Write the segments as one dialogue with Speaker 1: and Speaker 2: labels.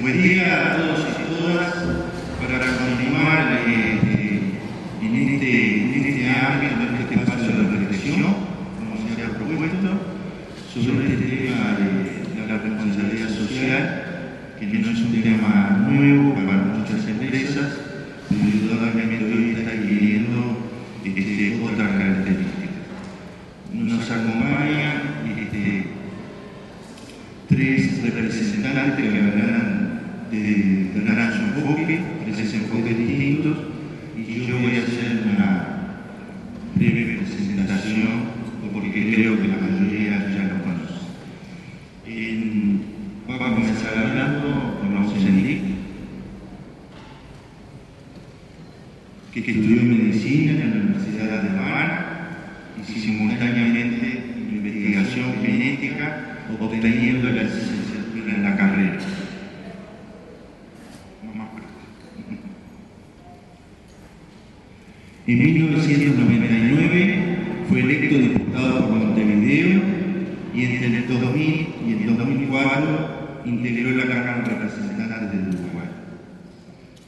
Speaker 1: Buen día a todos y todas. Para continuar en este ámbito, en este espacio de reflexión, como se ha propuesto, sobre este tema de la responsabilidad social, que no es un tema nuevo para muchas empresas, pero indudablemente hoy está adquiriendo otras características. Nos acompañan tres representantes que darán su enfoque, tres enfoques distintos, y yo voy a hacer una breve presentación porque creo que la mayoría ya lo conoce. Vamos a comenzar hablando con Raúl Sendik, que estudió medicina en la Universidad de La Habana y simultáneamente investigación genética, obteniendo la licenciatura en la carrera. En 1999 fue electo diputado por Montevideo y entre el 2000 y el 2004 integró la Cámara de Representantes del Uruguay.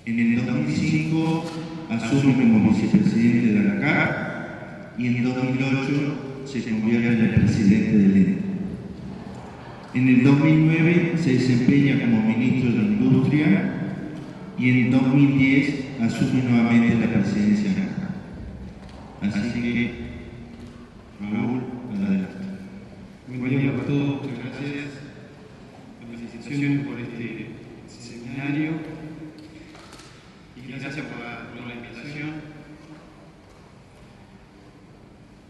Speaker 1: En el 2005 asume como vicepresidente de la ANCAP y en 2008 se convierte en el presidente del ente. En el 2009 se desempeña como ministro de Industria y en el 2010 asume nuevamente la presidencia de la ANCAP. Así que, Raúl, adelante.
Speaker 2: Buen día para todos, muchas gracias. Felicitaciones por este seminario y gracias por la invitación.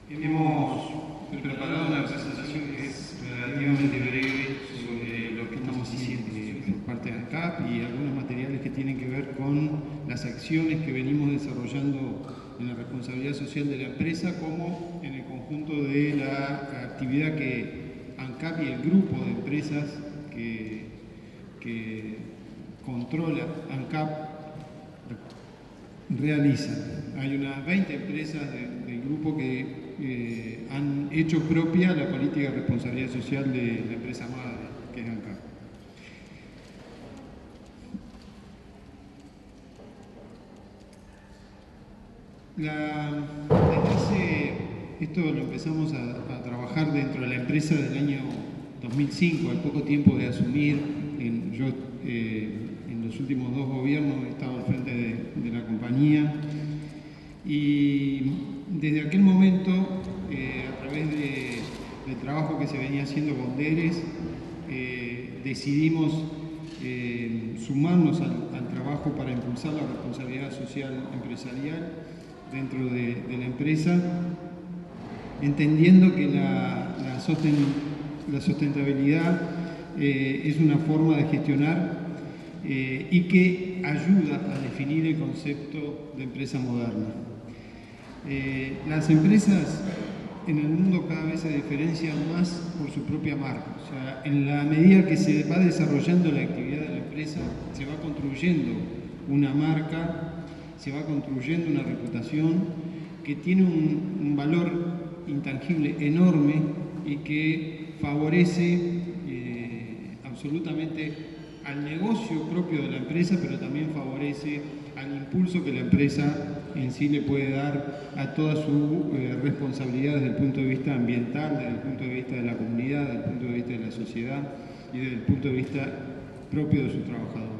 Speaker 2: Hemos preparado una presentación que es relativamente breve sobre lo que estamos haciendo por parte de ANCAP y algunos materiales que tienen que ver con las acciones que venimos desarrollando en la responsabilidad social de la empresa, como en el conjunto de la actividad que ANCAP y el grupo de empresas que controla ANCAP realizan. Hay unas 20 empresas del grupo que han hecho propia la política de responsabilidad social de la empresa madre, que es ANCAP. Esto lo empezamos a trabajar dentro de la empresa del año 2005, al poco tiempo de asumir. Yo en los últimos dos gobiernos he estado al frente de la compañía y desde aquel momento, a través del trabajo que se venía haciendo con DERES, decidimos sumarnos al trabajo para impulsar la responsabilidad social empresarial dentro de la empresa, entendiendo que la sustentabilidad es una forma de gestionar y que ayuda a definir el concepto de empresa moderna. Las empresas en el mundo cada vez se diferencian más por su propia marca. O sea, en la medida que se va desarrollando la actividad de la empresa, se va construyendo una marca, se va construyendo una reputación que tiene un valor intangible enorme y que favorece absolutamente al negocio propio de la empresa, pero también favorece al impulso que la empresa en sí le puede dar a toda su responsabilidad desde el punto de vista ambiental, desde el punto de vista de la comunidad, desde el punto de vista de la sociedad y desde el punto de vista propio de sus trabajadores.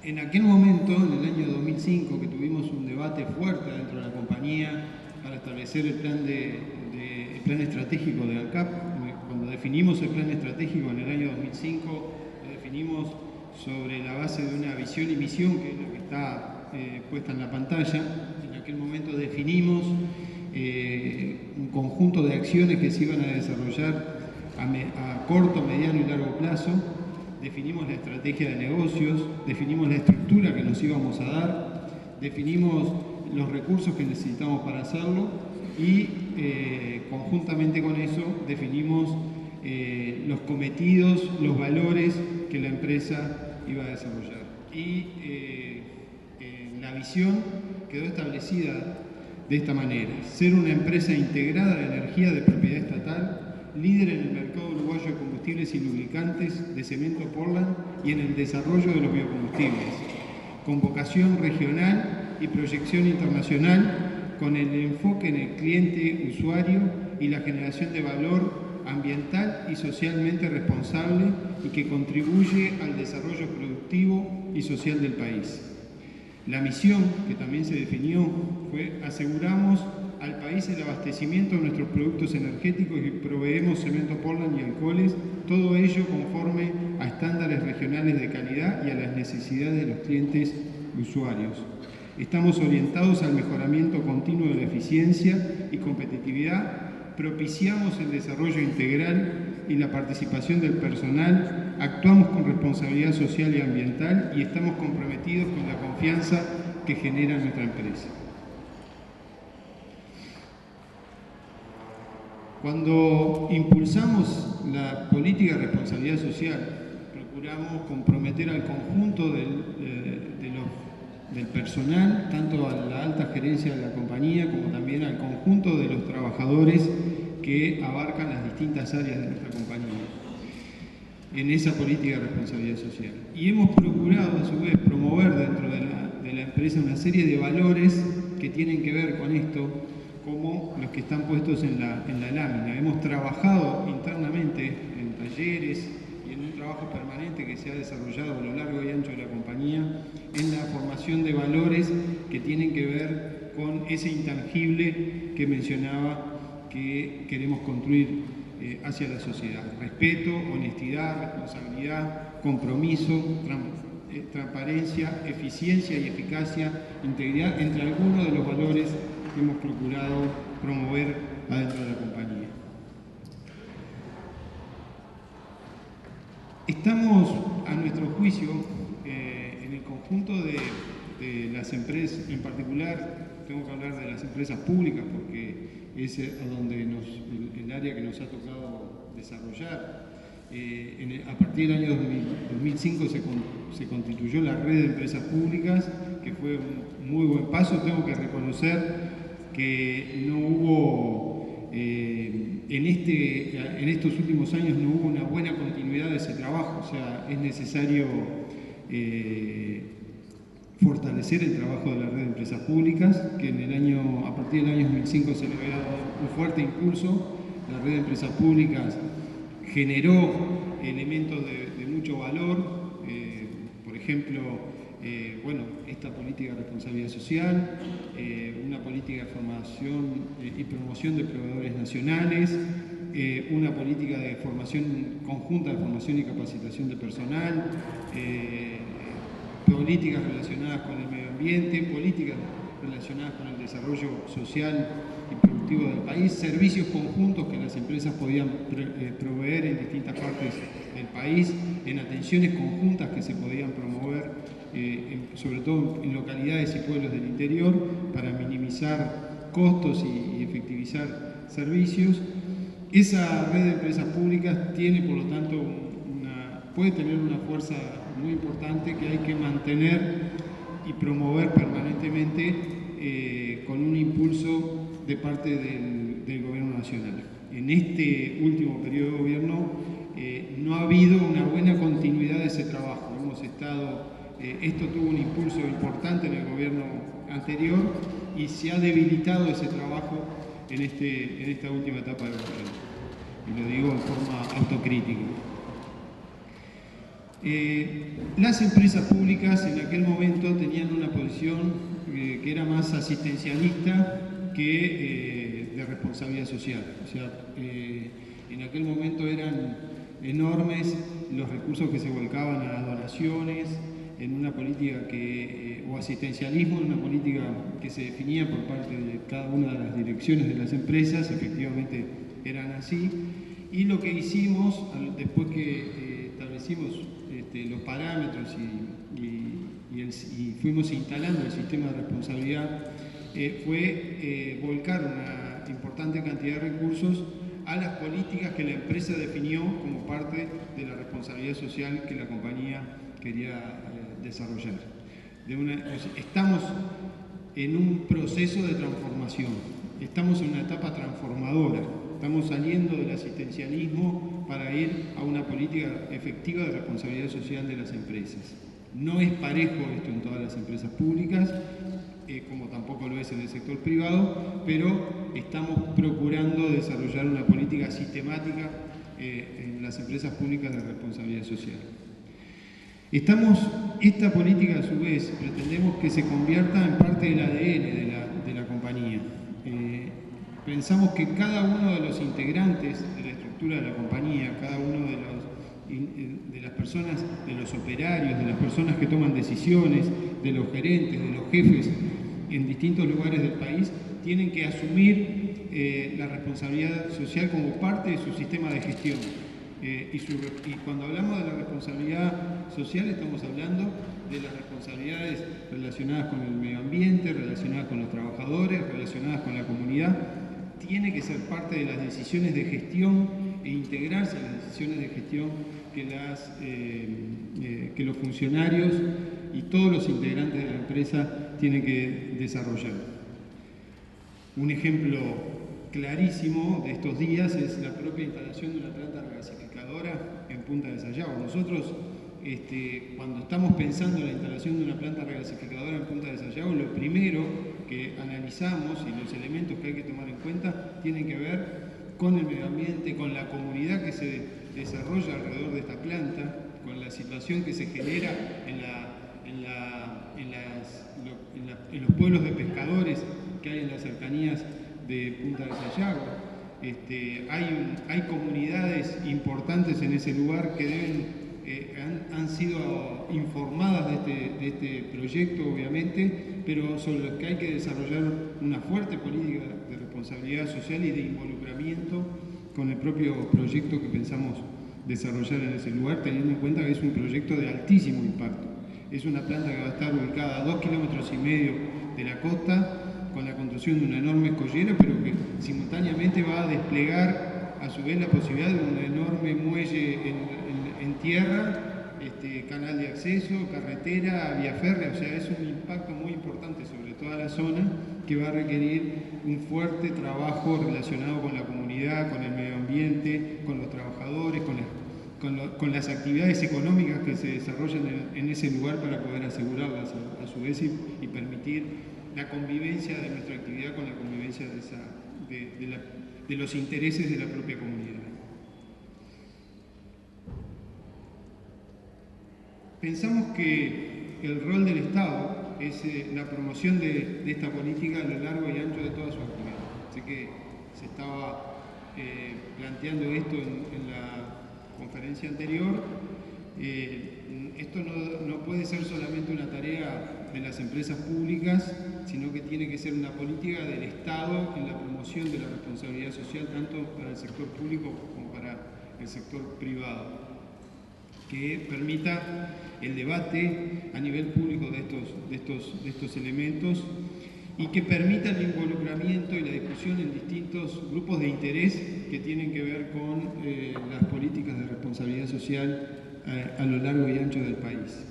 Speaker 2: En aquel momento, en el año 2005, que tuvimos un debate fuerte dentro de la compañía para establecer el plan estratégico de ANCAP, cuando definimos el plan estratégico en el año 2005, lo definimos sobre la base de una visión y misión, que es lo que está puesta en la pantalla. En aquel momento definimos un conjunto de acciones que se iban a desarrollar a corto, mediano y largo plazo. Definimos la estrategia de negocios, definimos la estructura que nos íbamos a dar, definimos los recursos que necesitamos para hacerlo y conjuntamente con eso definimos los cometidos, los valores que la empresa iba a desarrollar. Y la visión quedó establecida de esta manera: ser una empresa integrada de energía de propiedad estatal, líder en el mercado uruguayo de combustibles y lubricantes de Cemento Portland y en el desarrollo de los biocombustibles, con vocación regional y proyección internacional, con el enfoque en el cliente usuario y la generación de valor ambiental y socialmente responsable y que contribuye al desarrollo productivo y social del país. La misión, que también se definió, fue: aseguramos al país el abastecimiento de nuestros productos energéticos y proveemos cemento Portland y alcoholes, todo ello conforme a estándares regionales de calidad y a las necesidades de los clientes y usuarios. Estamos orientados al mejoramiento continuo de la eficiencia y competitividad, propiciamos el desarrollo integral y la participación del personal, actuamos con responsabilidad social y ambiental y estamos comprometidos con la confianza que genera nuestra empresa. Cuando impulsamos la política de responsabilidad social, procuramos comprometer al conjunto del personal, tanto a la alta gerencia de la compañía como también al conjunto de los trabajadores que abarcan las distintas áreas de nuestra compañía en esa política de responsabilidad social. Y hemos procurado, a su vez, promover dentro de la empresa una serie de valores que tienen que ver con esto, como los que están puestos en la lámina. Hemos trabajado internamente en talleres y en un trabajo permanente que se ha desarrollado a lo largo y ancho de la compañía en la formación de valores que tienen que ver con ese intangible que mencionaba que queremos construir hacia la sociedad: respeto, honestidad, responsabilidad, compromiso, transparencia, eficiencia y eficacia, integridad, entre algunos de los valores que hemos procurado promover adentro de la compañía. Estamos, a nuestro juicio, en el conjunto de las empresas, en particular tengo que hablar de las empresas públicas porque es el área que nos ha tocado desarrollar. A partir del año 2005 se constituyó la red de empresas públicas, que fue un muy buen paso. Tengo que reconocer que no hubo, en estos últimos años no hubo una buena continuidad de ese trabajo. O sea, es necesario fortalecer el trabajo de la red de empresas públicas, que a partir del año 2005 se le había dado un fuerte impulso. La red de empresas públicas generó elementos de mucho valor, por ejemplo, esta política de responsabilidad social, una política de formación y promoción de proveedores nacionales, una política de formación conjunta de formación y capacitación de personal, políticas relacionadas con el medio ambiente, políticas relacionadas con el desarrollo social y productivo del país, servicios conjuntos que las empresas podían proveer en distintas partes del país, en atenciones conjuntas que se podían promover, sobre todo en localidades y pueblos del interior, para minimizar costos y efectivizar servicios. Esa red de empresas públicas tiene, por lo tanto, puede tener una fuerza muy importante que hay que mantener y promover permanentemente con un impulso de parte del Gobierno Nacional. En este último periodo de gobierno no ha habido una buena continuidad de ese trabajo. Esto tuvo un impulso importante en el gobierno anterior y se ha debilitado ese trabajo en esta última etapa del gobierno. Y lo digo en forma autocrítica. Las empresas públicas en aquel momento tenían una posición que era más asistencialista que de responsabilidad social. O sea, en aquel momento eran enormes los recursos que se volcaban a las donaciones, en una política o asistencialismo, en una política que se definía por parte de cada una de las direcciones de las empresas. Efectivamente eran así. Y lo que hicimos, después que establecimos los parámetros y fuimos instalando el sistema de responsabilidad, fue volcar una importante cantidad de recursos a las políticas que la empresa definió como parte de la responsabilidad social que la compañía quería desarrollar. Estamos en un proceso de transformación, estamos en una etapa transformadora. estamos saliendo del asistencialismo para ir a una política efectiva de responsabilidad social de las empresas. No es parejo esto en todas las empresas públicas, como tampoco lo es en el sector privado, pero estamos procurando desarrollar una política sistemática en las empresas públicas de responsabilidad social. Esta política, a su vez, pretendemos que se convierta en parte del ADN de la compañía. Pensamos que cada uno de los integrantes de la estructura de la compañía, cada uno de las personas, de los operarios, de las personas que toman decisiones, de los gerentes, de los jefes en distintos lugares del país, tienen que asumir la responsabilidad social como parte de su sistema de gestión. Y cuando hablamos de la responsabilidad social, estamos hablando de las responsabilidades relacionadas con el medio ambiente, relacionadas con los trabajadores, relacionadas con la comunidad. Tiene que ser parte de las decisiones de gestión e integrarse a las decisiones de gestión que los funcionarios y todos los integrantes de la empresa tienen que desarrollar. Un ejemplo clarísimo de estos días es la propia instalación de una planta regasificadora en Punta del Sayago. Nosotros, cuando estamos pensando en la instalación de una planta regasificadora en Punta del Sayago, lo primero que analizamos y los elementos que hay que tomar en cuenta tienen que ver con el medio ambiente, con la comunidad que se desarrolla alrededor de esta planta, con la situación que se genera en los pueblos de pescadores que hay en las cercanías de Punta del Sayago. Hay comunidades importantes en ese lugar que han sido informadas de este proyecto, obviamente, pero sobre los que hay que desarrollar una fuerte política de responsabilidad social y de involucramiento con el propio proyecto que pensamos desarrollar en ese lugar, teniendo en cuenta que es un proyecto de altísimo impacto. Es una planta que va a estar ubicada a 2,5 kilómetros de la costa, con la construcción de una enorme escollera, pero que simultáneamente va a desplegar a su vez la posibilidad de un enorme muelle en tierra, canal de acceso, carretera, vía férrea. O sea, es un impacto muy importante sobre toda la zona que va a requerir un fuerte trabajo relacionado con la comunidad, con el medio ambiente, con los trabajadores, con las actividades económicas que se desarrollan en ese lugar para poder asegurarlas a su vez y permitir la convivencia de nuestra actividad con la convivencia de los intereses de la propia comunidad. Pensamos que el rol del Estado es la promoción de esta política a lo largo y ancho de toda su actividad. Así que se estaba planteando esto en la conferencia anterior. Esto no puede ser solamente una tarea de las empresas públicas, sino que tiene que ser una política del Estado en la promoción de la responsabilidad social, tanto para el sector público como para el sector privado, que permita el debate a nivel público de estos elementos y que permita el involucramiento y la discusión en distintos grupos de interés que tienen que ver con las políticas de responsabilidad social a lo largo y ancho del país.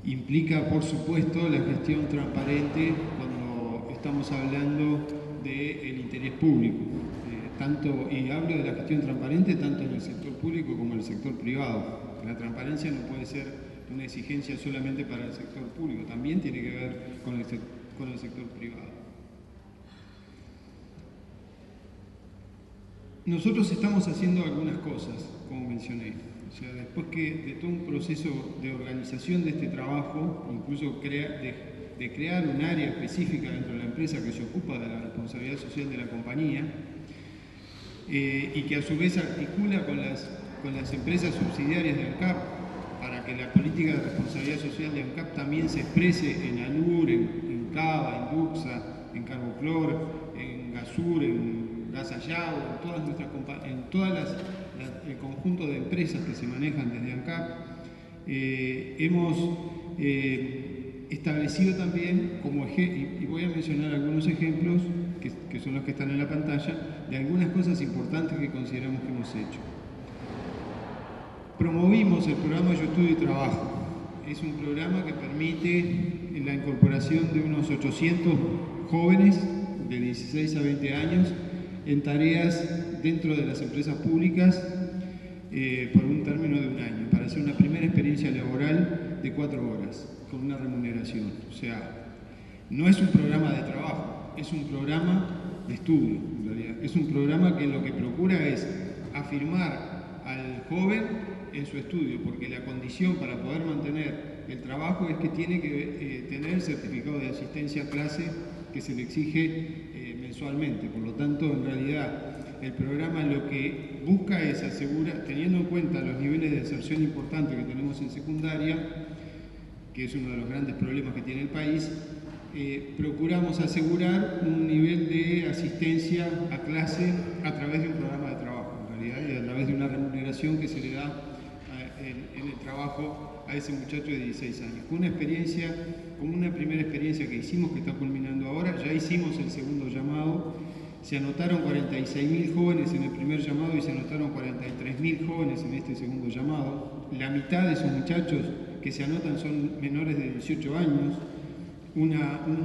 Speaker 2: Implica, por supuesto, la gestión transparente cuando estamos hablando del interés público. Y hablo de la gestión transparente tanto en el sector público como en el sector privado. La transparencia no puede ser una exigencia solamente para el sector público, también tiene que ver con el sector privado. Nosotros estamos haciendo algunas cosas, como mencioné. O sea, después de todo un proceso de organización de este trabajo, incluso de crear un área específica dentro de la empresa que se ocupa de la responsabilidad social de la compañía, y que a su vez articula con las empresas subsidiarias de ANCAP para que la política de responsabilidad social de ANCAP también se exprese en ALUR, en CABA, en DUCSA, en Carboclor, en GASUR, en GASAYAO, en todas el conjunto de empresas que se manejan desde ANCAP. Hemos establecido también, y voy a mencionar algunos ejemplos, que son los que están en la pantalla, de algunas cosas importantes que consideramos que hemos hecho. Promovimos el programa Yo Estudio y Trabajo. Es un programa que permite la incorporación de unos 800 jóvenes de 16 a 20 años en tareas dentro de las empresas públicas por un término de un año, para hacer una primera experiencia laboral de 4 horas, con una remuneración. O sea, no es un programa de trabajo, es un programa de estudio, en realidad. Es un programa que lo que procura es afirmar al joven en su estudio, porque la condición para poder mantener el trabajo es que tiene que tener el certificado de asistencia a clase que se le exige mensualmente. Por lo tanto, en realidad, el programa lo que busca es asegurar, teniendo en cuenta los niveles de deserción importantes que tenemos en secundaria, que es uno de los grandes problemas que tiene el país, procuramos asegurar un nivel de asistencia a clase a través de un programa de trabajo, en realidad, y a través de una remuneración que se le da en el trabajo a ese muchacho de 16 años. Fue una experiencia, como una primera experiencia que hicimos, que está culminando ahora. Ya hicimos el segundo llamado, se anotaron 46.000 jóvenes en el primer llamado y se anotaron 43.000 jóvenes en este segundo llamado. La mitad de esos muchachos que se anotan son menores de 18 años. Un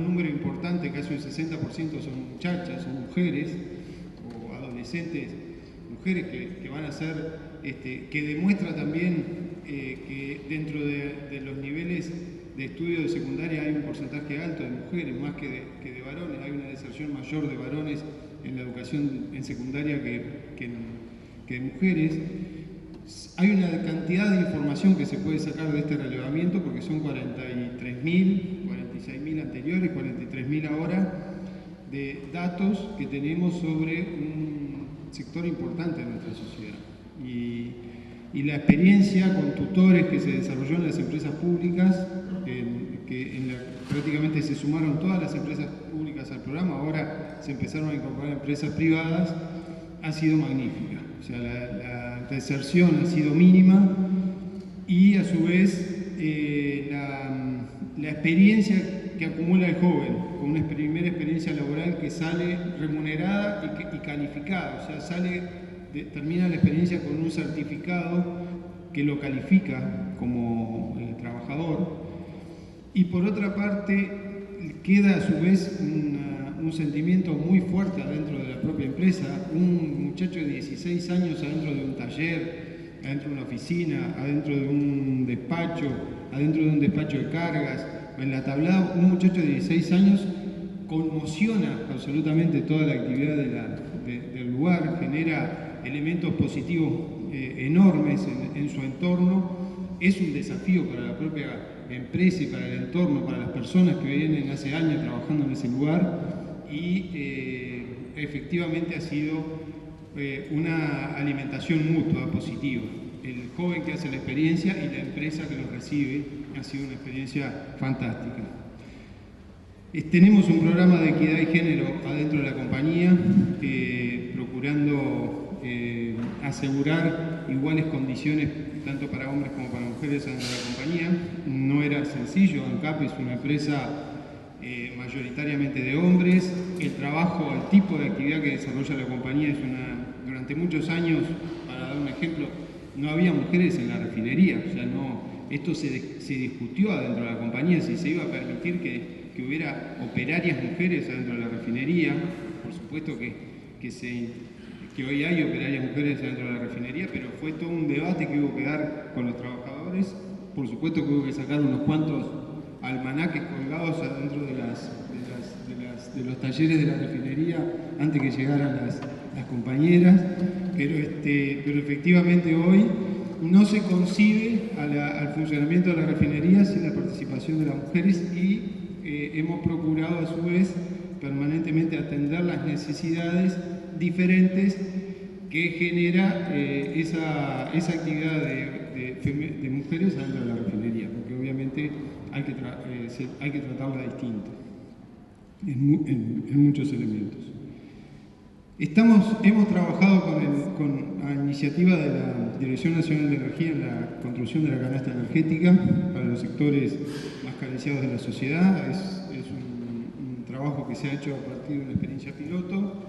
Speaker 2: número importante, casi un 60% son muchachas, son mujeres o adolescentes, mujeres que van a ser, que demuestra también que dentro de los niveles de estudio de secundaria hay un porcentaje alto de mujeres, más que de varones. Hay una deserción mayor de varones en la educación en secundaria que de mujeres. Hay una cantidad de información que se puede sacar de este relevamiento, porque son 43.000, 46.000 anteriores, 43.000 ahora, de datos que tenemos sobre un sector importante de nuestra sociedad. Y la experiencia con tutores que se desarrolló en las empresas públicas, prácticamente se sumaron todas las empresas públicas al programa, ahora se empezaron a incorporar empresas privadas, ha sido magnífica. O sea, la deserción ha sido mínima y a su vez la experiencia que acumula el joven con una primera experiencia laboral que sale remunerada y calificada, o sea, termina la experiencia con un certificado que lo califica como trabajador. Y por otra parte, queda a su vez un sentimiento muy fuerte adentro de la propia empresa. Un muchacho de 16 años adentro de un taller, adentro de una oficina, adentro de un despacho de cargas, en la tablada, un muchacho de 16 años conmociona absolutamente toda la actividad del lugar, genera elementos positivos enormes en su entorno. Es un desafío para la propia empresa y para el entorno, para las personas que vienen hace años trabajando en ese lugar, y efectivamente ha sido una alimentación mutua positiva. El joven que hace la experiencia y la empresa que lo recibe ha sido una experiencia fantástica. Tenemos un programa de equidad y género adentro de la compañía, procurando asegurar iguales condiciones tanto para hombres como para mujeres dentro de la compañía. No era sencillo. ANCAP es una empresa mayoritariamente de hombres. El trabajo, el tipo de actividad que desarrolla la compañía es durante muchos años, para dar un ejemplo, no había mujeres en la refinería. O sea, esto se discutió adentro de la compañía si se iba a permitir que hubiera operarias mujeres adentro de la refinería. Por supuesto que hoy hay operarias mujeres dentro de la refinería, pero fue todo un debate que hubo que dar con los trabajadores. Por supuesto que hubo que sacar unos cuantos almanaques colgados adentro de los talleres de la refinería antes que llegaran las compañeras, pero efectivamente hoy no se concibe al funcionamiento de la refinería sin la participación de las mujeres, y hemos procurado a su vez permanentemente atender las necesidades diferentes que genera esa actividad de mujeres dentro de la refinería, porque obviamente hay que tratarla distinta en muchos elementos. Hemos trabajado con la iniciativa de la Dirección Nacional de Energía en la construcción de la canasta energética para los sectores más carenciados de la sociedad. Es un trabajo que se ha hecho a partir de una experiencia piloto.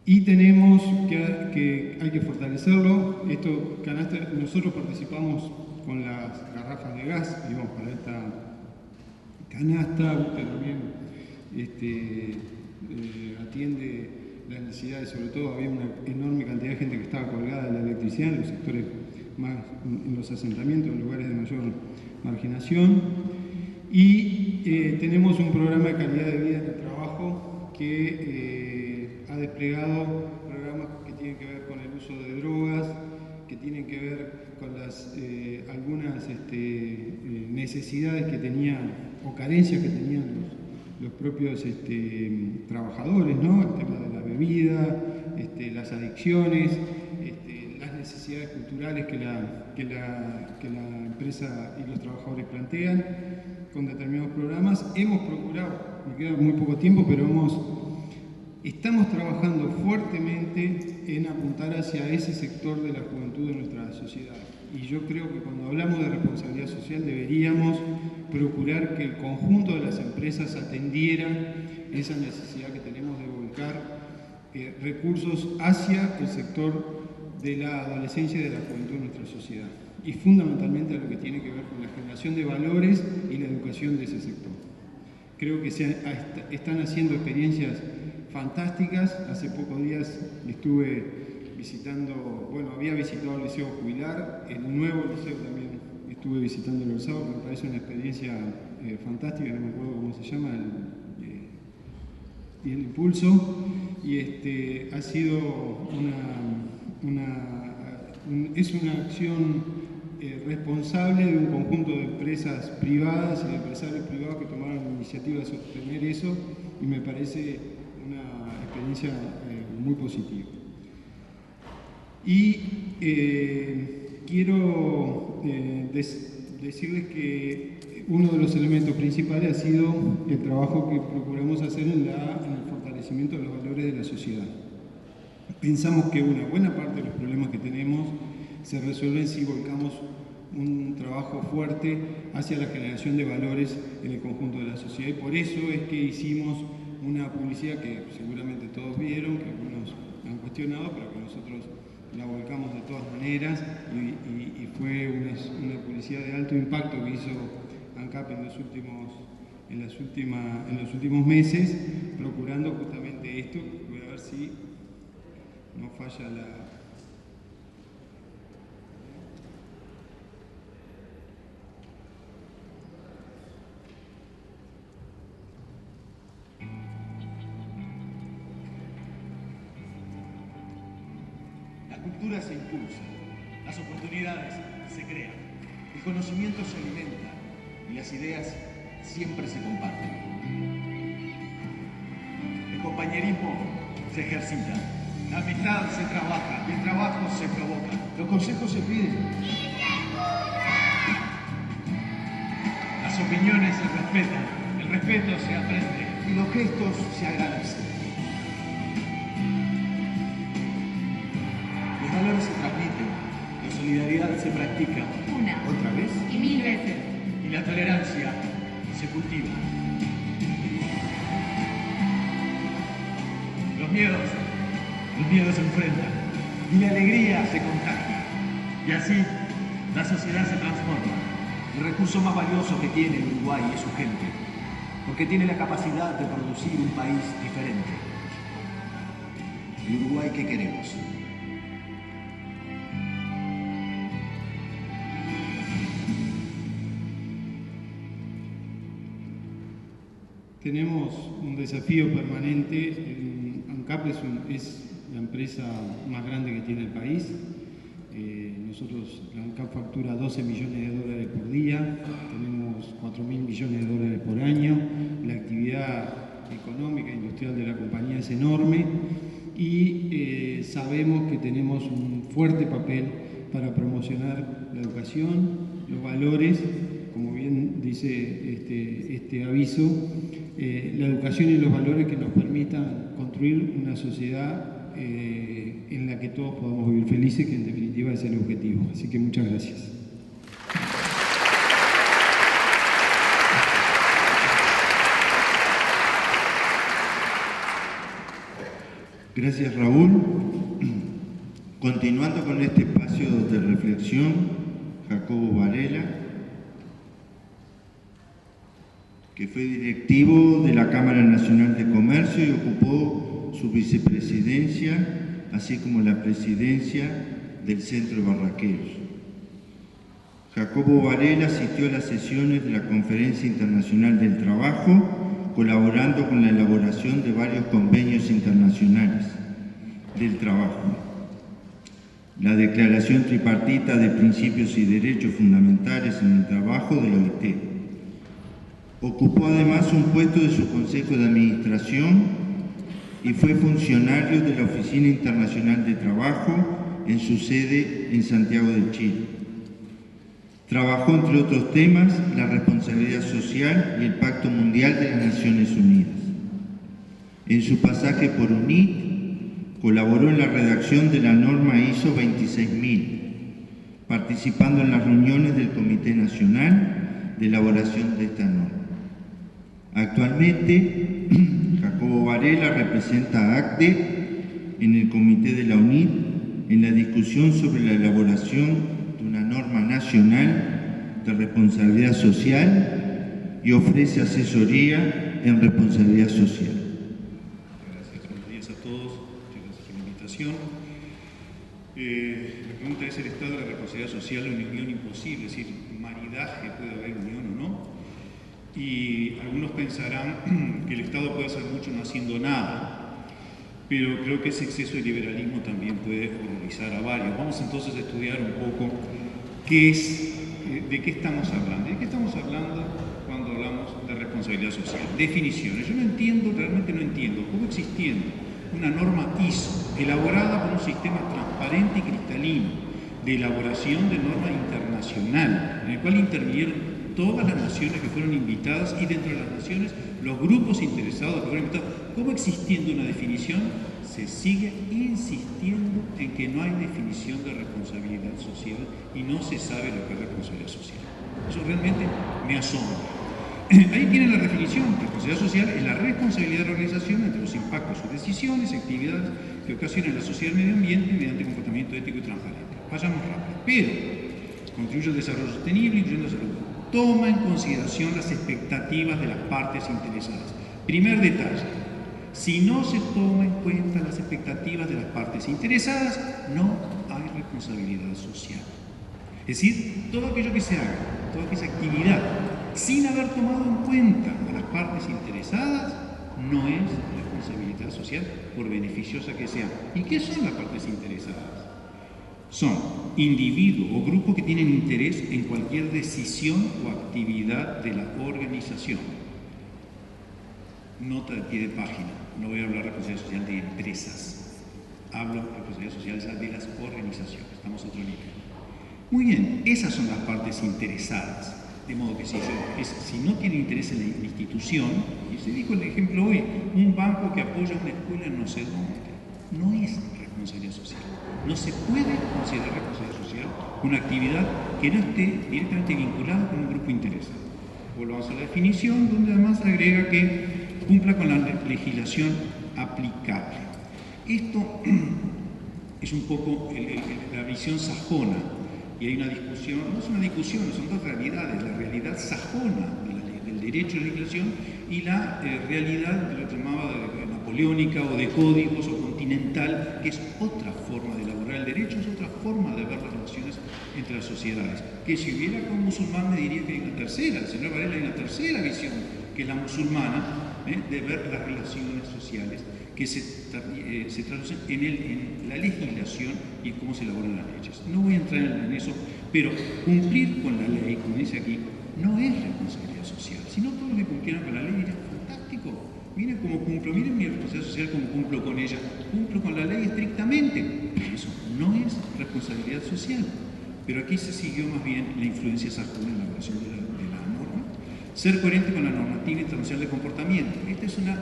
Speaker 2: Y tenemos que hay que fortalecerlo. Nosotros participamos con las garrafas de gas, digamos, para esta canasta. Usted también atiende las necesidades, sobre todo había una enorme cantidad de gente que estaba colgada de la electricidad en los sectores más, en los asentamientos, en lugares de mayor marginación. Y tenemos un programa de calidad de vida en el trabajo que ha desplegado programas que tienen que ver con el uso de drogas, que tienen que ver con algunas necesidades que tenían o carencias que tenían los propios trabajadores, ¿no? El tema de la bebida, las adicciones, las necesidades culturales que la empresa y los trabajadores plantean con determinados programas. Hemos procurado, me queda muy poco tiempo, pero estamos trabajando fuertemente en apuntar hacia ese sector de la juventud de nuestra sociedad. Y yo creo que cuando hablamos de responsabilidad social deberíamos procurar que el conjunto de las empresas atendieran esa necesidad que tenemos de volcar recursos hacia el sector de la adolescencia y de la juventud de nuestra sociedad. Y fundamentalmente a lo que tiene que ver con la generación de valores y la educación de ese sector. Creo que están haciendo experiencias fantásticas. Hace pocos días estuve visitando, había visitado el Liceo Jubilar, el nuevo liceo también estuve visitando el sábado, me parece una experiencia fantástica, no me acuerdo cómo se llama, y el Impulso, y ha sido es una acción responsable de un conjunto de empresas privadas y de empresarios privados que tomaron la iniciativa de sostener eso, y me parece una experiencia muy positiva. Y quiero decirles que uno de los elementos principales ha sido el trabajo que procuramos hacer en el fortalecimiento de los valores de la sociedad. Pensamos que una buena parte de los problemas que tenemos se resuelven si volcamos un trabajo fuerte hacia la generación de valores en el conjunto de la sociedad, y por eso es que hicimos una publicidad que seguramente todos vieron, que algunos han cuestionado, pero que nosotros la volcamos de todas maneras, y fue una publicidad de alto impacto que hizo ANCAP en los últimos meses, procurando justamente esto. Voy a ver si no falla la...
Speaker 3: La cultura se impulsa, las oportunidades se crean, el conocimiento se alimenta y las ideas siempre se comparten. El compañerismo se ejercita, la amistad se trabaja y el trabajo se provoca. Los consejos se piden. Las opiniones se respetan, el respeto se aprende y los gestos se agradecen. Los valores se transmiten, la solidaridad se practica.
Speaker 4: Una.
Speaker 3: ¿Otra vez?
Speaker 4: Y 1000 veces.
Speaker 3: Y la tolerancia se cultiva. Los miedos se enfrentan y la alegría se contagia. Y así la sociedad se transforma. El recurso más valioso que tiene el Uruguay es su gente, porque tiene la capacidad de producir un país diferente. El Uruguay que queremos.
Speaker 2: Tenemos un desafío permanente. ANCAP es la empresa más grande que tiene el país. La ANCAP factura 12 millones de dólares por día, tenemos 4.000 millones de dólares por año. La actividad económica e industrial de la compañía es enorme y sabemos que tenemos un fuerte papel para promocionar la educación, los valores, como bien dice este aviso, la educación y los valores que nos permitan construir una sociedad en la que todos podamos vivir felices, que en definitiva es el objetivo. Así que muchas gracias.
Speaker 1: Gracias, Raúl. Continuando con este espacio de reflexión, Jacobo Varela, que fue directivo de la Cámara Nacional de Comercio y ocupó su vicepresidencia, así como la presidencia del Centro de Barraqueros. Jacobo Varela asistió a las sesiones de la Conferencia Internacional del Trabajo, colaborando con la elaboración de varios convenios internacionales del trabajo, la Declaración Tripartita de Principios y Derechos Fundamentales en el Trabajo de la OIT. Ocupó además un puesto de su Consejo de Administración y fue funcionario de la Oficina Internacional de Trabajo en su sede en Santiago de Chile. Trabajó, entre otros temas, la responsabilidad social y el Pacto Mundial de las Naciones Unidas. En su pasaje por UNIT, colaboró en la redacción de la norma ISO 26000, participando en las reuniones del Comité Nacional de elaboración de esta norma. Actualmente, Jacobo Varela representa a ACDE en el Comité de la UNIT en la discusión sobre la elaboración de una norma nacional de responsabilidad social y ofrece asesoría en responsabilidad social.
Speaker 4: Gracias, buenos días a todos, muchas gracias por la invitación. La pregunta es: ¿el estado de la responsabilidad social una unión imposible? Es decir, maridaje, ¿puede haber unión o no? Y algunos pensarán que el Estado puede hacer mucho no haciendo nada, pero creo que ese exceso de liberalismo también puede horrorizar a varios. Vamos entonces a estudiar un poco de qué estamos hablando. ¿De qué estamos hablando cuando hablamos de responsabilidad social? Definiciones. Yo no entiendo, realmente no entiendo, cómo existiendo una norma ISO elaborada por un sistema transparente y cristalino de elaboración de norma internacional, en el cual intervinieron todas las naciones que fueron invitadas y dentro de las naciones los grupos interesados que fueron invitados. ¿Cómo existiendo una definición se sigue insistiendo en que no hay definición de responsabilidad social y no se sabe lo que es responsabilidad social? Eso realmente me asombra. Ahí tienen la definición. Responsabilidad social es la responsabilidad de la organización ante los impactos de sus decisiones y actividades que ocasionan la sociedad y el medio ambiente mediante comportamiento ético y transparente. Vayamos rápido. Pero contribuye al desarrollo sostenible, incluyendo la salud. Toma en consideración las expectativas de las partes interesadas. Primer detalle: si no se toma en cuenta las expectativas de las partes interesadas, no hay responsabilidad social. Es decir, todo aquello que se haga, toda aquella actividad, sin haber tomado en cuenta a las partes interesadas, no es responsabilidad social, por beneficiosa que sea. ¿Y qué son las partes interesadas? Son individuos o grupos que tienen interés en cualquier decisión o actividad de la organización. Nota de pie de página: no voy a hablar de responsabilidad social de empresas, hablo de responsabilidad social de las organizaciones. Estamos a otro nivel. Muy bien, esas son las partes interesadas. De modo que si no tienen interés en la institución, y se dijo el ejemplo hoy, un banco que apoya una escuela en no sé dónde, no es responsabilidad social. No se puede considerar responsabilidad social una actividad que no esté directamente vinculada con un grupo interesado. Volvamos a la definición, donde además agrega que cumpla con la legislación aplicable. Esto es un poco la visión sajona, y hay una discusión, no es una discusión, son dos realidades: la realidad sajona del derecho de legislación y la realidad de lo que llamaba napoleónica o de códigos o continental, que es otra forma de elaborar el derecho, es otra forma de ver las relaciones entre las sociedades. Que si hubiera como musulmán me diría que hay una tercera, el señor Varela, hay una tercera visión, que es la musulmana, de ver las relaciones sociales que se traducen en la legislación y en cómo se elaboran las leyes. No voy a entrar en eso, pero cumplir con la ley, como dice aquí, no es responsabilidad social. Si no, todos los que cumplieran con la ley dirían: fantástico, miren cómo cumplo, miren mi responsabilidad social, cómo cumplo con ella, cumplo con la ley estrictamente. Pero eso no es responsabilidad social. Pero aquí se siguió más bien la influencia sajona en la elaboración de la norma. Ser coherente con la normativa internacional de comportamiento. Esta es una...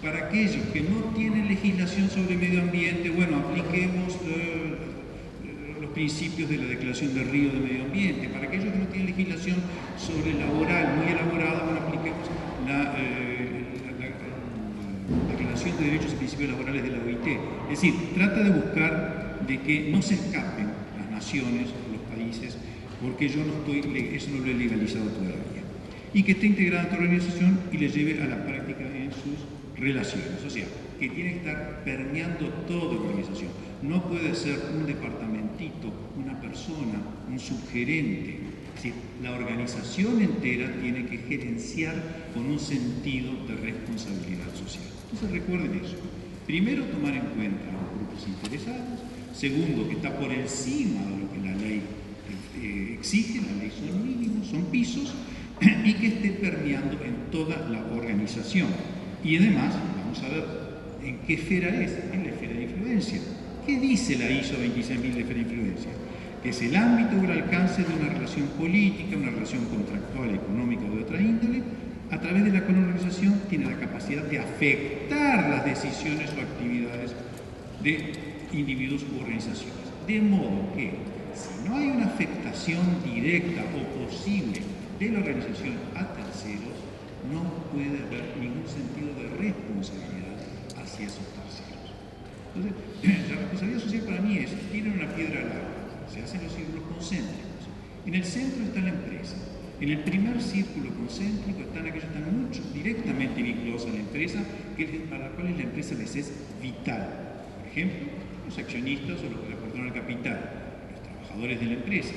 Speaker 4: Para aquellos que no tienen legislación sobre medio ambiente, bueno, apliquemos los principios de la Declaración de Río de Medio Ambiente. Para aquellos que no tienen legislación sobre laboral muy elaborada, bueno, apliquemos la Declaración de Derechos y Principios Laborales de la OIT. Es decir, trata de buscar de que no se escapen las naciones o los países, porque eso no lo he legalizado todavía. Y que esté integrada en toda la organización y le lleve a la práctica en sus relaciones. O sea, que tiene que estar permeando toda la organización. No puede ser un departamentito, una persona, un subgerente. Es decir, la organización entera tiene que gerenciar con un sentido de responsabilidad social. Entonces recuerden eso. Primero, tomar en cuenta a los grupos interesados. Segundo, que está por encima de lo que la ley exige, la ley son mínimos, son pisos, y que esté permeando en toda la organización. Y además, vamos a ver en qué esfera es, en la esfera de influencia. ¿Qué dice la ISO 26000 de esfera de influencia? Que es el ámbito o el alcance de una relación política, una relación contractual, económica o de otra índole, a través de la cual una organización tiene la capacidad de afectar las decisiones o actividades de individuos u organizaciones. De modo que, si no hay una afectación directa o posible de la organización a terceros, no puede haber ningún sentido de responsabilidad hacia esos terceros. Entonces, la responsabilidad social para mí es, tienen una piedra al agua, se hacen los círculos concéntricos. En el centro está la empresa. En el primer círculo concéntrico están aquellos que están mucho directamente vinculados a la empresa, para los cuales la empresa les es vital. Por ejemplo, los accionistas o los que aportaron al capital, los trabajadores de la empresa.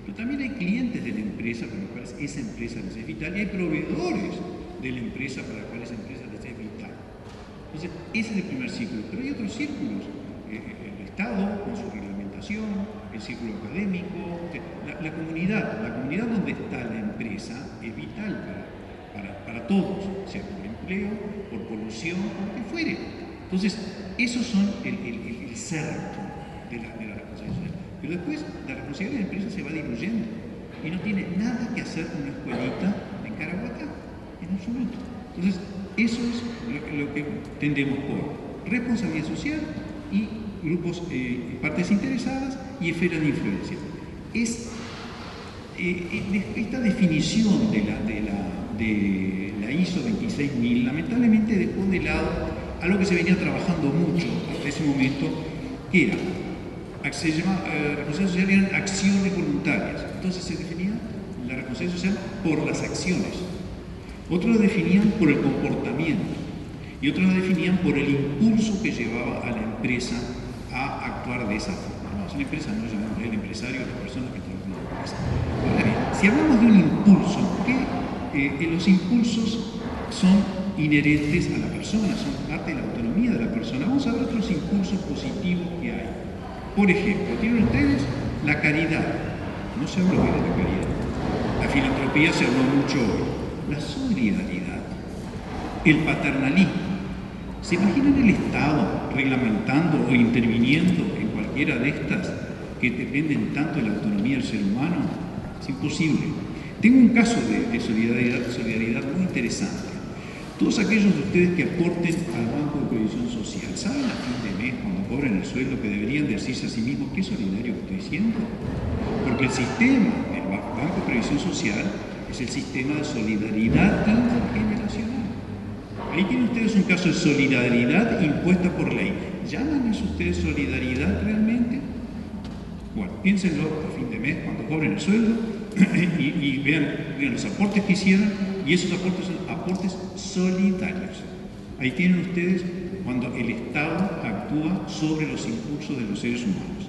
Speaker 4: Pero también hay clientes de la empresa para los cuales esa empresa les es vital, y hay proveedores de la empresa para los cuales esa empresa les es vital. Entonces, ese es el primer círculo. Pero hay otros círculos. El Estado, con su reglamentación, el círculo académico, la comunidad donde está la empresa es vital para todos, sea por empleo, por polución, por lo que fuere. Entonces, esos son el cerco de la responsabilidad social. Pero después, la responsabilidad de la empresa se va diluyendo y no tiene nada que hacer con una escuelita en Caraguatá, en absoluto. Entonces, eso es lo que entendemos por responsabilidad social y grupos, partes interesadas y esferas de influencia. Esta definición de la ISO 26000 lamentablemente dejó de lado algo que se venía trabajando mucho hasta ese momento, que era, se llama responsabilidad social, eran acciones voluntarias. Entonces se definía la responsabilidad social por las acciones. Otros lo definían por el comportamiento y otros lo definían por el impulso que llevaba a la empresa a actuar de esa forma. No, es una empresa, no llamamos el empresario a la persona que trabaja en la empresa. Ahora bien, si hablamos de un impulso, que los impulsos son inherentes a la persona, son parte de la autonomía de la persona. Vamos a ver otros impulsos positivos que hay. Por ejemplo, tienen ustedes la caridad. No se habló hoy de la caridad. La filantropía se habló mucho hoy. La solidaridad, el paternalismo. ¿Se imaginan el Estado reglamentando o interviniendo en cualquiera de estas que dependen tanto de la autonomía del ser humano? Es imposible. Tengo un caso de solidaridad muy interesante. Todos aquellos de ustedes que aporten al Banco de Previsión Social, ¿saben a fin de mes, cuando cobren el sueldo, que deberían decirse a sí mismos qué solidario estoy siendo? Porque el sistema del Banco de Previsión Social es el sistema de solidaridad intergeneracional. Ahí tienen ustedes un caso de solidaridad impuesta por ley. ¿Llaman eso ustedes solidaridad realmente? Bueno, piénsenlo a fin de mes, cuando cobren el sueldo, y vean los aportes que hicieron, y esos aportes son aportes solidarios. Ahí tienen ustedes cuando el Estado actúa sobre los impulsos de los seres humanos.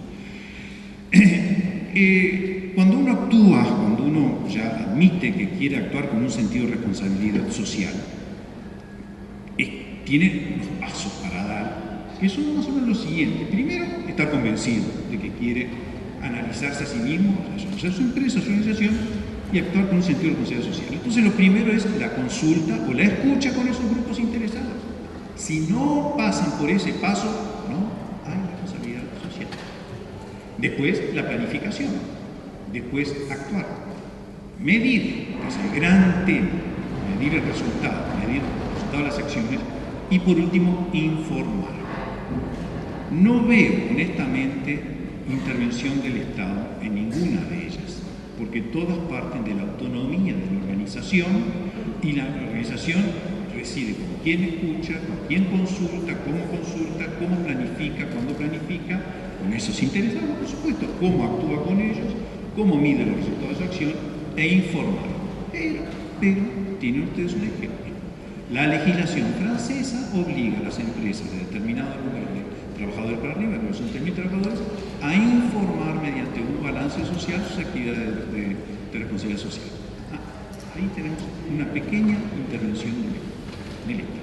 Speaker 4: Cuando uno actúa, cuando uno ya admite que quiere actuar con un sentido de responsabilidad social, tiene unos pasos para dar, que son más o menos los siguientes. Primero, estar convencido de que quiere analizarse a sí mismo, reconocer su empresa, su organización y actuar con un sentido de responsabilidad social. Entonces, lo primero es la consulta o la escucha con esos grupos interesados. Si no pasan por ese paso, no hay responsabilidad social. Después, la planificación. Después, actuar. Medir, que es el gran tema. Medir el resultado de las acciones. Y por último, informar. No veo, honestamente, intervención del Estado en ninguna de ellas, porque todas parten de la autonomía de la organización, y la organización decide con quién escucha, con quién consulta, cómo planifica, cuándo planifica, con esos interesados, por supuesto, cómo actúa con ellos, cómo mide los resultados de su acción e informar. Pero tienen ustedes un ejemplo. La legislación francesa obliga a las empresas de determinado número de trabajadores para arriba, que son 3.000 trabajadores, a informar mediante un balance social sus actividades de responsabilidad social. Ahí tenemos una pequeña intervención del Estado.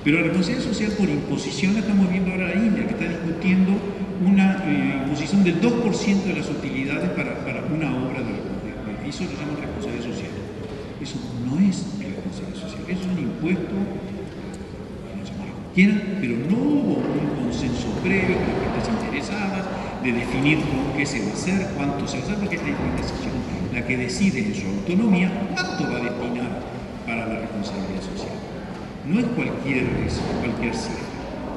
Speaker 4: Pero la responsabilidad social por imposición la estamos viendo ahora la India, que está discutiendo una imposición del 2% de las utilidades para una obra de responsabilidad. Eso lo llaman responsabilidad social. Eso no es responsabilidad social, eso es un impuesto, quieran, pero no hubo un consenso previo con las partes interesadas de definir con qué se va a hacer, cuánto se va a hacer, porque es la organización la que decide en su autonomía cuánto va a destinar para la responsabilidad social. No es cualquier cifra.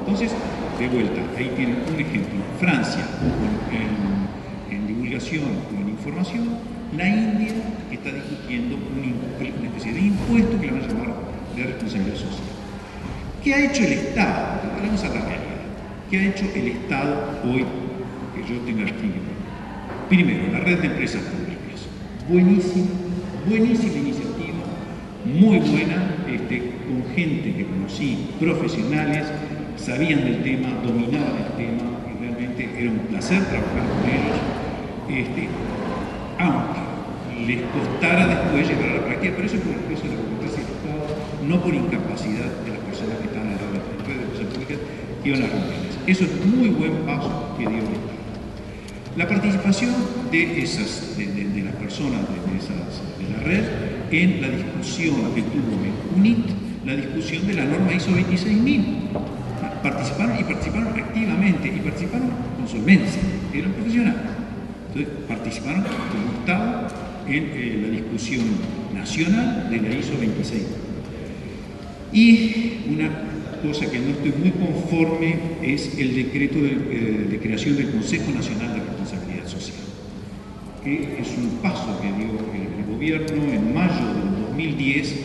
Speaker 4: Entonces, de vuelta, ahí tienen un ejemplo. Francia, en divulgación o en información, la India está discutiendo una especie de impuesto que le van a llamar de responsabilidad social. ¿Qué ha hecho el Estado? Vamos a la realidad. ¿Qué ha hecho el Estado hoy que yo tenga aquí? Primero, la red de empresas públicas. Buenísima iniciativa, muy buena, con gente que conocí, profesionales, sabían del tema, dominaban el tema, y realmente era un placer trabajar con ellos, aunque les costara después llevar a la práctica, pero eso es por el peso de la burocracia del Estado, no por incapacidad de las personas que estaban en la red de empresas públicas que iban a reuniones. Eso es un muy buen paso que dio el Estado. La participación de las personas de la red en la discusión que tuvo en UNIT, la discusión de la norma ISO 26000. Participaron activamente y participaron con solvencia, eran profesionales. Entonces, participaron como Estado en la discusión nacional de la ISO 26000. Y una cosa que no estoy muy conforme es el decreto de creación del Consejo Nacional de Responsabilidad Social, que es un paso que dio el gobierno en mayo del 2010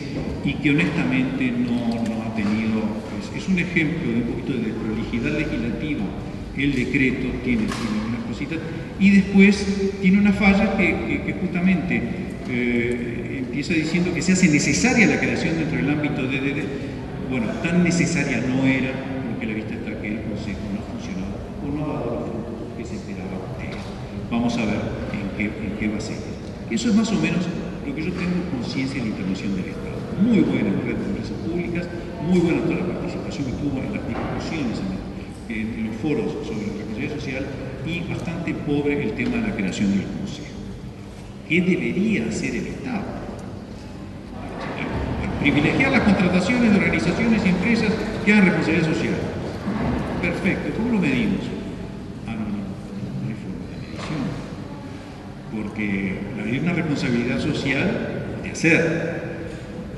Speaker 4: y que honestamente no ha tenido, es un ejemplo de un poquito de prolijidad legislativa. El decreto tiene unas cositas y después tiene una falla que justamente empieza diciendo que se hace necesaria la creación dentro del ámbito de bueno, tan necesaria no era, porque la vista está que el Consejo no ha funcionado o no ha dado los frutos que se esperaba de él. Vamos a ver en qué va a ser. Eso es más o menos lo que yo tengo conciencia de la intervención del Estado. Muy buena la red de empresas públicas, muy buena toda la participación que tuvo en las discusiones, en los foros sobre la responsabilidad social, y bastante pobre el tema de la creación del Consejo. ¿Qué debería hacer el Estado? Privilegiar las contrataciones de organizaciones y empresas que hagan responsabilidad social. Perfecto, ¿cómo lo medimos? No hay forma de medición. Porque hay una responsabilidad social de hacer.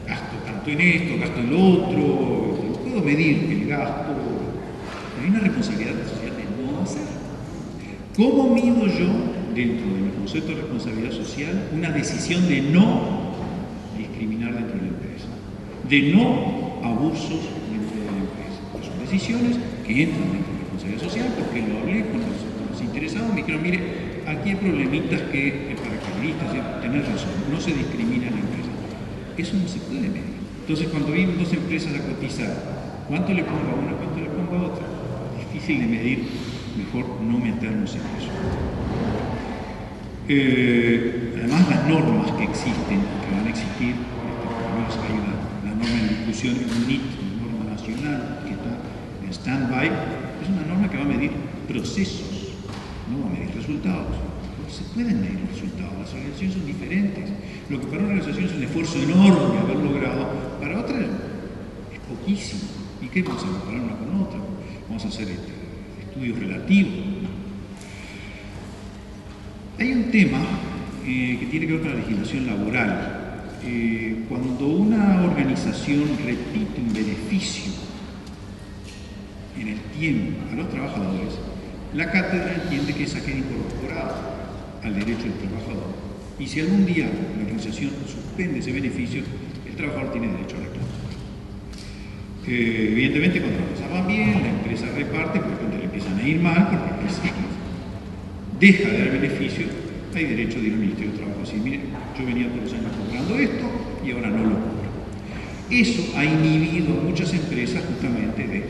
Speaker 4: Gasto tanto en esto, gasto en lo otro, puedo medir el gasto. Hay una responsabilidad social de no hacer. ¿Cómo mido yo, dentro de mi concepto de responsabilidad social, una decisión de no discriminar dentro de la empresa, de no abusos dentro de la empresa? Pues son decisiones que entran dentro de la responsabilidad social, porque lo hablé con los interesados, me dijeron, mire, aquí hay problemitas que para carlistas, tenés razón, no se discrimina en la empresa. Eso no se puede medir. Entonces, cuando vienen dos empresas a cotizar, ¿cuánto le pongo a una, cuánto le pongo a otra? Difícil de medir, mejor no meternos en eso. Además, las normas que existen, que van a existir, por lo menos hay la norma de discusión en UNIT, una norma nacional que está en stand-by, es una norma que va a medir procesos, no va a medir resultados. No se pueden medir los resultados, las organizaciones son diferentes. Lo que para una organización es un esfuerzo enorme haber logrado, para otra es poquísimo. ¿Y qué vamos a comparar una con otra? Vamos a hacer estudios relativos. Hay un tema que tiene que ver con la legislación laboral. Cuando una organización repite un beneficio en el tiempo a los trabajadores, la cátedra entiende que esa queda incorporada al derecho del trabajador. Y si algún día la organización suspende ese beneficio, el trabajador tiene derecho a reclamar. Evidentemente, cuando las cosas van bien, la empresa reparte, por ejemplo, le empiezan a ir mal, porque deja de dar beneficio, hay derecho de ir al Ministerio de Trabajo y decir, mire, yo venía todos los años cobrando esto y ahora no lo cobro. Eso ha inhibido a muchas empresas justamente de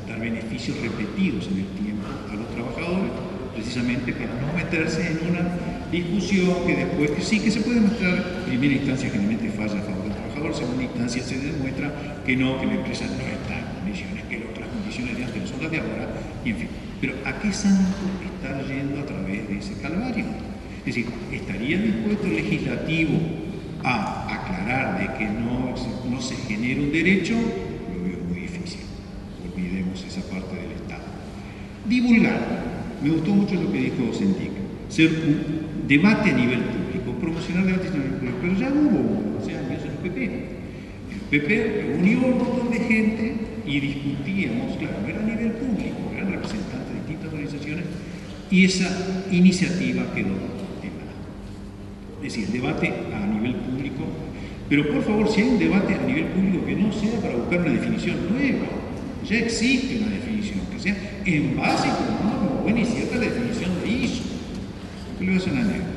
Speaker 4: dar beneficios repetidos en el tiempo a los trabajadores, precisamente para no meterse en una discusión que después, que sí que se puede mostrar, en primera instancia generalmente falla a favor del trabajador, en segunda instancia se demuestra que no, que la empresa no está en condiciones, que las condiciones de antes no son las de ahora, y en fin. Pero ¿a qué santo está yendo a través de ese calvario? Es decir, ¿estaría dispuesto el legislativo a aclarar de que no se genere un derecho? Lo veo muy difícil. Olvidemos esa parte del Estado. Divulgar. Me gustó mucho lo que dijo Sentic. Ser un debate a nivel público, promocionar debates a nivel público. Pero ya hubo hace años en el PP. El PP reunió un montón de gente y discutíamos, claro, no era a nivel público, eran representantes de distintas organizaciones, y esa iniciativa quedó en nada. Es decir, el debate a nivel público, pero por favor, si hay un debate a nivel público que no sea para buscar una definición nueva, ya existe una definición, que sea en base a una buena y cierta definición de ISO. ¿Qué le voy a hacer una anécdota?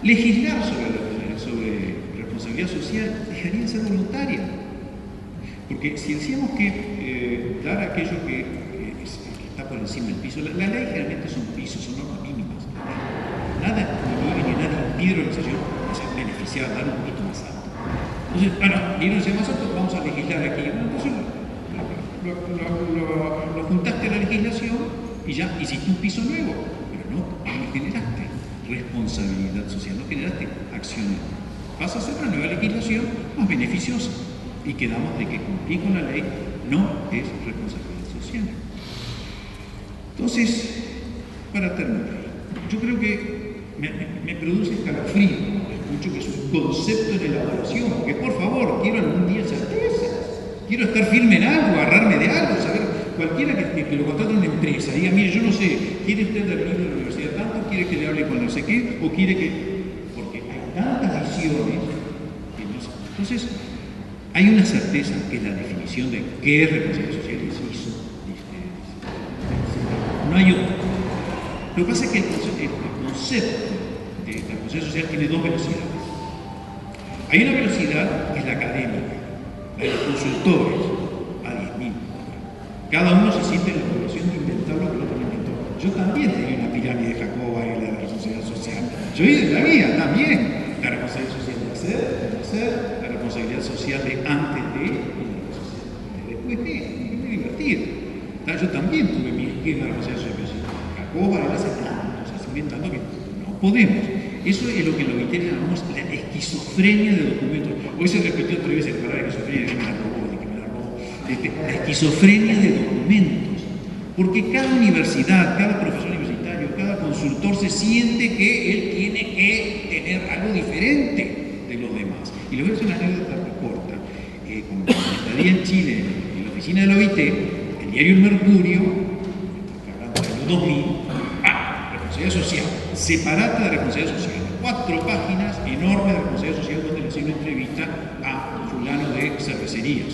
Speaker 4: Legislar sobre responsabilidad social dejaría de ser voluntaria. Porque si decíamos que dar aquello que está por encima del piso, la ley generalmente son pisos, son normas mínimas. Nada inhibe ni nada impide a la organización a ser beneficiada, dar un poquito más alto. Entonces, bueno, y más alto, vamos a legislar aquí. Entonces, lo juntaste a la legislación y ya hiciste un piso nuevo, pero no generaste responsabilidad social, no generaste acciones. Vas a hacer una nueva legislación más beneficiosa y quedamos de que cumplir con la ley no es responsabilidad social. Entonces, para terminar, yo creo que me produce escalofrío, escucho que es un concepto de elaboración, porque por favor, quiero algún día certezas, quiero estar firme en algo, agarrarme de algo, saber, cualquiera que lo contrate en una empresa, diga, mire, yo no sé, ¿quiere usted dar libro de la universidad tanto? ¿Quiere que le hable con no sé qué? ¿O quiere que...? Porque hay tantas visiones que no sé. Entonces, hay una certeza que es la definición de qué es responsabilidad social y eso. No hay otra. Lo que pasa es que el concepto de la responsabilidad social tiene dos velocidades. Hay una velocidad que es la académica, la de los consultores, a 10.000. Cada uno se siente en la obligación de inventar lo que el otro inventó. Yo también tenía una pirámide de Jacoba y la responsabilidad social. Yo hice la mía también. La responsabilidad social de hacer, la responsabilidad social de antes de, después de, es muy divertido. Yo también tuve mi esquema de responsabilidad social. Jacoba era hace tanto, o sea, se inventando que no podemos. Eso es lo que en los Viteles llamamos la esquizofrenia de documentos. Hoy se repitió 3 veces la palabra esquizofrenia, de que me la robó. La esquizofrenia de documentos. Porque cada universidad, cada profesor universitario, cada consultor se siente que él tiene que tener algo diferente de los demás. Y le voy a hacer una anécdota corta. Cuando estadía en Chile, en la oficina de la OIT, el diario El Mercurio, hablando del año 2000, responsabilidad social, separata de responsabilidad social. 4 páginas enormes de responsabilidad social donde le hacía una entrevista a fulano de cervecerías.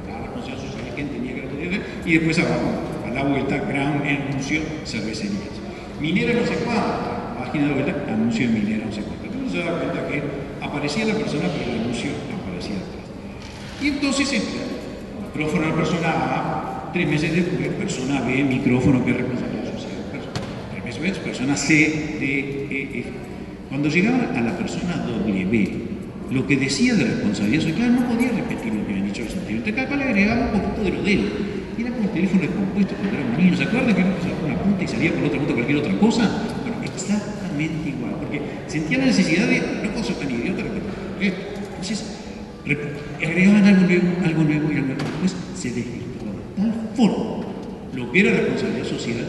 Speaker 4: La responsabilidad social, quién tenía que responder, y después abajo, a la vuelta, gran anuncio, cervecerías. Minera no sé cuánto, página de vuelta, anuncio de minera no sé cuánto. Entonces se da cuenta que aparecía la persona, pero el anuncio aparecía atrás. Y entonces, micrófono a la persona A, 3 meses después, persona B, micrófono, que es responsabilidad social. 3 meses después, persona C, D, E, F. Cuando llegaban a la persona W, lo que decía de responsabilidad social, claro, no podía repetir lo que habían dicho los anteriores. Entonces, acá le agregaba un poquito de lo de él. Y era como teléfono descompuesto cuando éramos niños. ¿Se acuerdan que uno pasaba una punta y salía por otra punta cualquier otra cosa? Bueno, exactamente igual. Porque sentía la necesidad de, no puedo ser tan idiota, entonces agregaban algo nuevo y después se desvirtuaba de tal forma lo que era responsabilidad social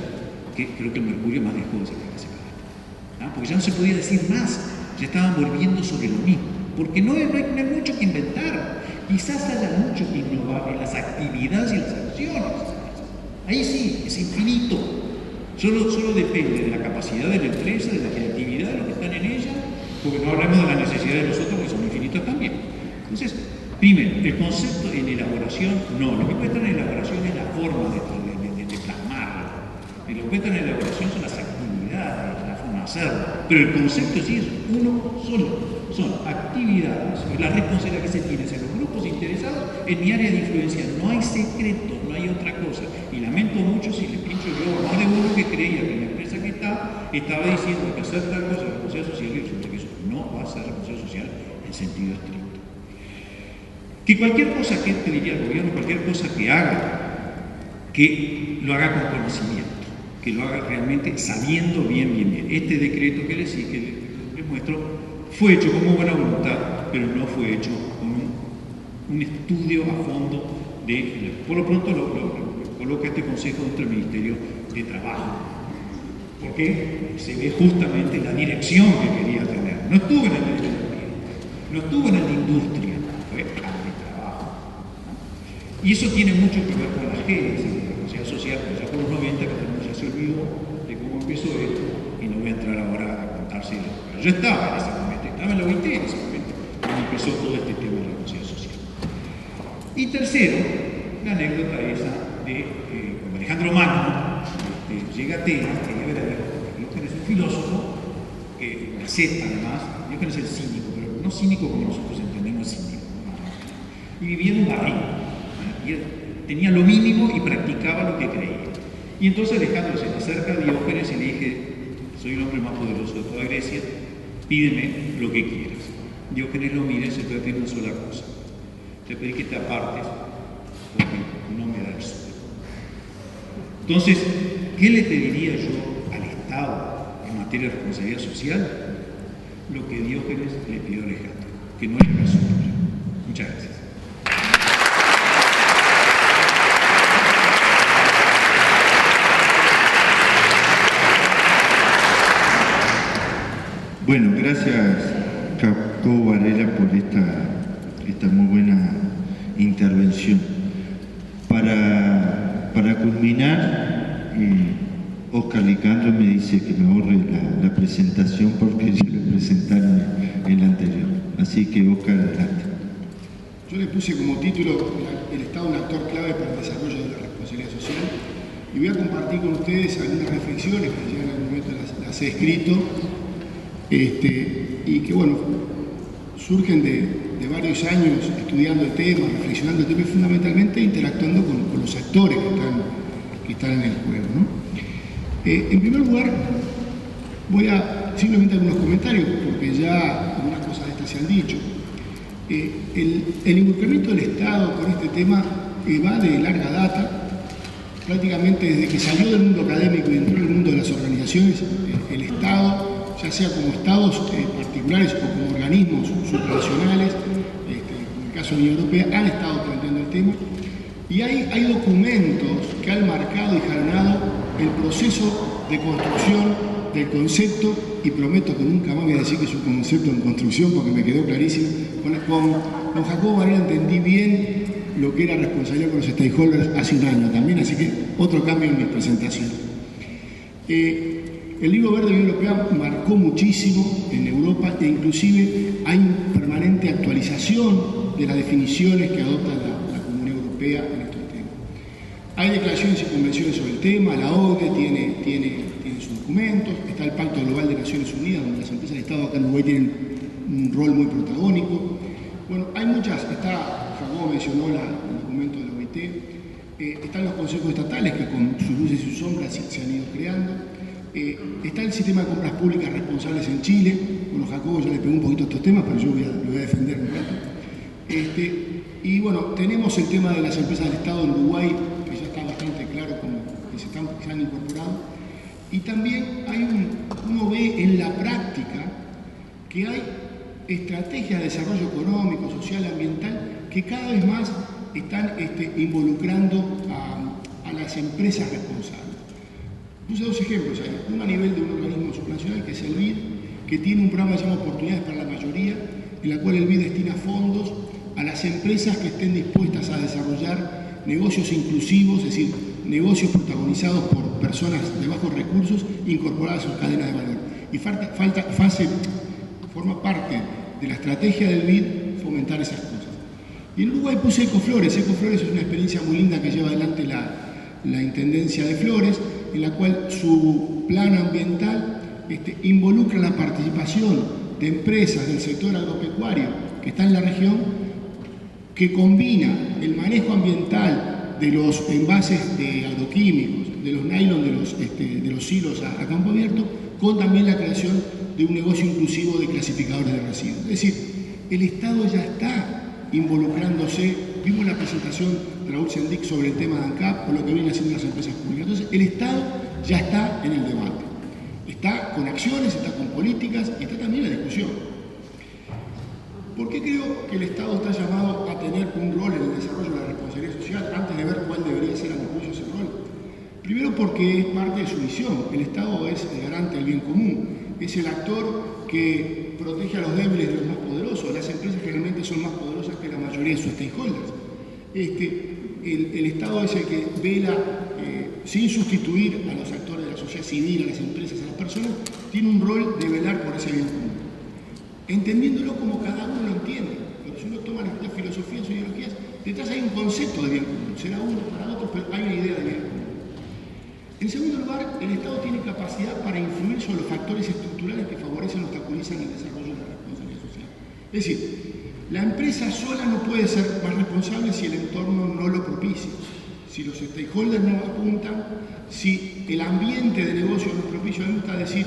Speaker 4: que creo que el Mercurio más dejó de ser capaz. Porque ya no se podía decir más, ya estaban volviendo sobre lo mismo. Porque no hay mucho que inventar. Quizás haya mucho que innovar en las actividades y las acciones. Ahí sí, es infinito. Solo depende de la capacidad de la empresa, de la creatividad de los que están en ella, porque no hablamos de la necesidad de los otros, que son infinitos también. Entonces, primero, el concepto en elaboración, no. Lo que puede estar en elaboración es la forma de plasmarlo. Lo que puede estar en elaboración son las actividades, la forma de hacerlo. Pero el concepto sí es uno solo. son actividades, la responsabilidad que se tiene hacia los grupos interesados en mi área de influencia. No hay secreto, no hay otra cosa. Y lamento mucho si le pincho yo a más de uno que creía que en la empresa que estaba diciendo que hacer tal cosa de responsabilidad social y resulta que eso no va a ser responsabilidad social en sentido estricto. Que cualquier cosa que pediría al gobierno, cualquier cosa que lo haga con conocimiento, que lo haga realmente sabiendo bien. Este decreto que les muestro fue hecho con muy buena voluntad, pero no fue hecho con un estudio a fondo por lo pronto lo coloca este Consejo dentro del Ministerio de Trabajo, porque se ve justamente la dirección que quería tener. No estuvo en el Ministerio de Trabajo, no estuvo en la industria, fue al de trabajo, ¿no? Y eso tiene mucho que ver con la génesis de la responsabilidad social, porque ya por los 90 que todo el mundo ya se olvidó de cómo empezó esto, y no voy a entrar ahora a contárselo. Pero yo estaba en ese momento, estaba en la OIT en ese momento, cuando empezó todo este tema de la responsabilidad social. Y tercero, la anécdota esa de cuando Alejandro Magno llega a Atenas, que debe haber, Diógenes es un filósofo, Gaceta además, Diógenes es el cínico, pero no cínico como nosotros entendemos cínico, ¿no? Y vivía en un barril, ¿no? Y él tenía lo mínimo y practicaba lo que creía. Y entonces Alejandro se le acerca a Diógenes y le dije: soy el hombre más poderoso de toda Grecia, pídeme lo que quieras. Diógenes lo mira y se puede pedir una sola cosa: te pedí que te apartes porque no me da el sol. Entonces, ¿qué le pediría yo al Estado en materia de responsabilidad social? Lo que Diógenes le pidió a Alejandro, que no le haga sufrir. Muchas gracias.
Speaker 1: Bueno, gracias Jacobo Varela por esta muy buena intervención. Para culminar, Oscar Licandro me dice que me ahorre la presentación porque ya lo presentaron en la anterior. Así que Oscar, adelante.
Speaker 2: Yo le puse como título el Estado un actor clave para el desarrollo de la responsabilidad social y voy a compartir con ustedes algunas reflexiones que ya en algún momento las he escrito y que bueno, surgen de varios años estudiando el tema, reflexionando el tema y fundamentalmente interactuando con los actores que están en el juego, ¿no? En primer lugar, voy a simplemente algunos comentarios porque ya algunas cosas de estas se han dicho. El involucramiento del Estado con este tema va de larga data, prácticamente desde que salió del mundo académico y entró en el mundo de las organizaciones, el Estado, ya sea como estados particulares o como organismos supranacionales, en el caso de la Unión Europea, han estado planteando el tema y hay documentos que han marcado y jalonado el proceso de construcción del concepto, y prometo que nunca más voy a decir que es un concepto en construcción porque me quedó clarísimo. Con Jacobo Varela entendí bien lo que era responsabilidad con los stakeholders hace un año también, así que otro cambio en mi presentación. El Libro Verde de la Unión Europea marcó muchísimo en Europa e inclusive hay permanente actualización de las definiciones que adopta la Comunidad Europea en estos temas. Hay declaraciones y convenciones sobre el tema, la OCDE tiene sus documentos, está el Pacto Global de Naciones Unidas, donde las empresas de Estado acá en Uruguay tienen un rol muy protagónico. Bueno, hay muchas, Jacobo mencionó el documento de la OIT, están los consejos estatales que con sus luces y sus sombras se han ido creando. Está el sistema de compras públicas responsables en Chile. Bueno, Jacobo ya le pegó un poquito a estos temas, pero yo lo voy a defender un rato. Y bueno, tenemos el tema de las empresas del Estado en Uruguay, que ya está bastante claro como que se han incorporado. Y también uno ve en la práctica que hay estrategias de desarrollo económico, social, ambiental, que cada vez más están involucrando a las empresas responsables. Puse dos ejemplos ahí, uno a nivel de un organismo supranacional que es el BID, que tiene un programa llamado Oportunidades para la Mayoría, en la cual el BID destina fondos a las empresas que estén dispuestas a desarrollar negocios inclusivos, es decir, negocios protagonizados por personas de bajos recursos incorporadas a sus cadenas de valor. Y forma parte de la estrategia del BID fomentar esas cosas. Y en Uruguay puse Ecoflores. Ecoflores es una experiencia muy linda que lleva adelante la Intendencia de Flores, en la cual su plan ambiental involucra la participación
Speaker 5: de empresas del sector agropecuario que está en la región, que combina el manejo ambiental de los envases de agroquímicos, de los nylon, de los silos a campo abierto, con también la creación de un negocio inclusivo de clasificadores de residuos. Es decir, el Estado ya está involucrándose. Vimos la presentación de Raúl Sendic sobre el tema de ANCAP o lo que vienen haciendo las empresas públicas. Entonces, el Estado ya está en el debate. Está con acciones, está con políticas y está también en la discusión. ¿Por qué creo que el Estado está llamado a tener un rol en el desarrollo de la responsabilidad social antes de ver cuál debería ser a mi juicio ese rol? Primero porque es parte de su misión. El Estado es el garante del bien común, es el actor que protege a los débiles de los más poderosos. Las empresas generalmente son más poderosas que la mayoría de sus stakeholders. El Estado es el que vela, sin sustituir a los actores de la sociedad civil, a las empresas, a las personas, tiene un rol de velar por ese bien común. Entendiéndolo como cada uno lo entiende. Pero si uno toma las filosofías o ideologías, detrás hay un concepto de bien común. Será uno para otros, pero hay una idea de bien común. En segundo lugar, el Estado tiene capacidad para influir sobre los factores estructurales que favorecen o obstaculizan el desarrollo de la responsabilidad social. Es decir, la empresa sola no puede ser más responsable si el entorno no lo propicia, si los stakeholders no apuntan, si el ambiente de negocio no es propicio. A mí me gusta decir,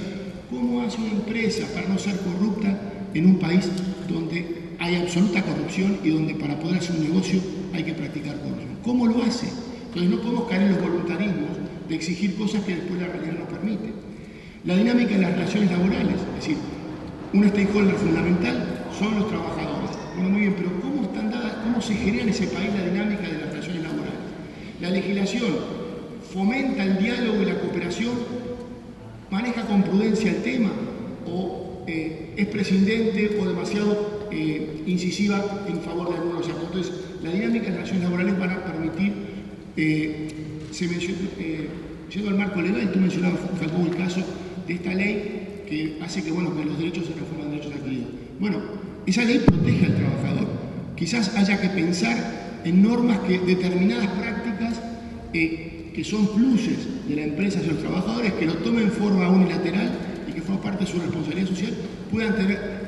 Speaker 5: ¿cómo hace una empresa para no ser corrupta en un país donde hay absoluta corrupción y donde para poder hacer un negocio hay que practicar corrupción? ¿Cómo lo hace? Entonces no podemos caer en los voluntarismos de exigir cosas que después la realidad no permite. La dinámica de las relaciones laborales, es decir, un stakeholder fundamental son los trabajadores. Bueno, muy bien, pero ¿cómo están dadas, cómo se genera en ese país la dinámica de las relaciones laborales? La legislación fomenta el diálogo y la cooperación, maneja con prudencia el tema o es prescindente o demasiado incisiva en favor de algunos actores. Entonces, la dinámica de las relaciones laborales van a permitir, yendo al marco legal, tú mencionabas, Jacobo, el caso de esta ley que hace que, bueno, que los derechos se transforman en derechos adquiridos. Bueno, esa ley protege al trabajador. Quizás haya que pensar en normas que determinadas prácticas que son pluses de la empresa hacia los trabajadores, que lo tomen en forma unilateral y que forma parte de su responsabilidad social, puedan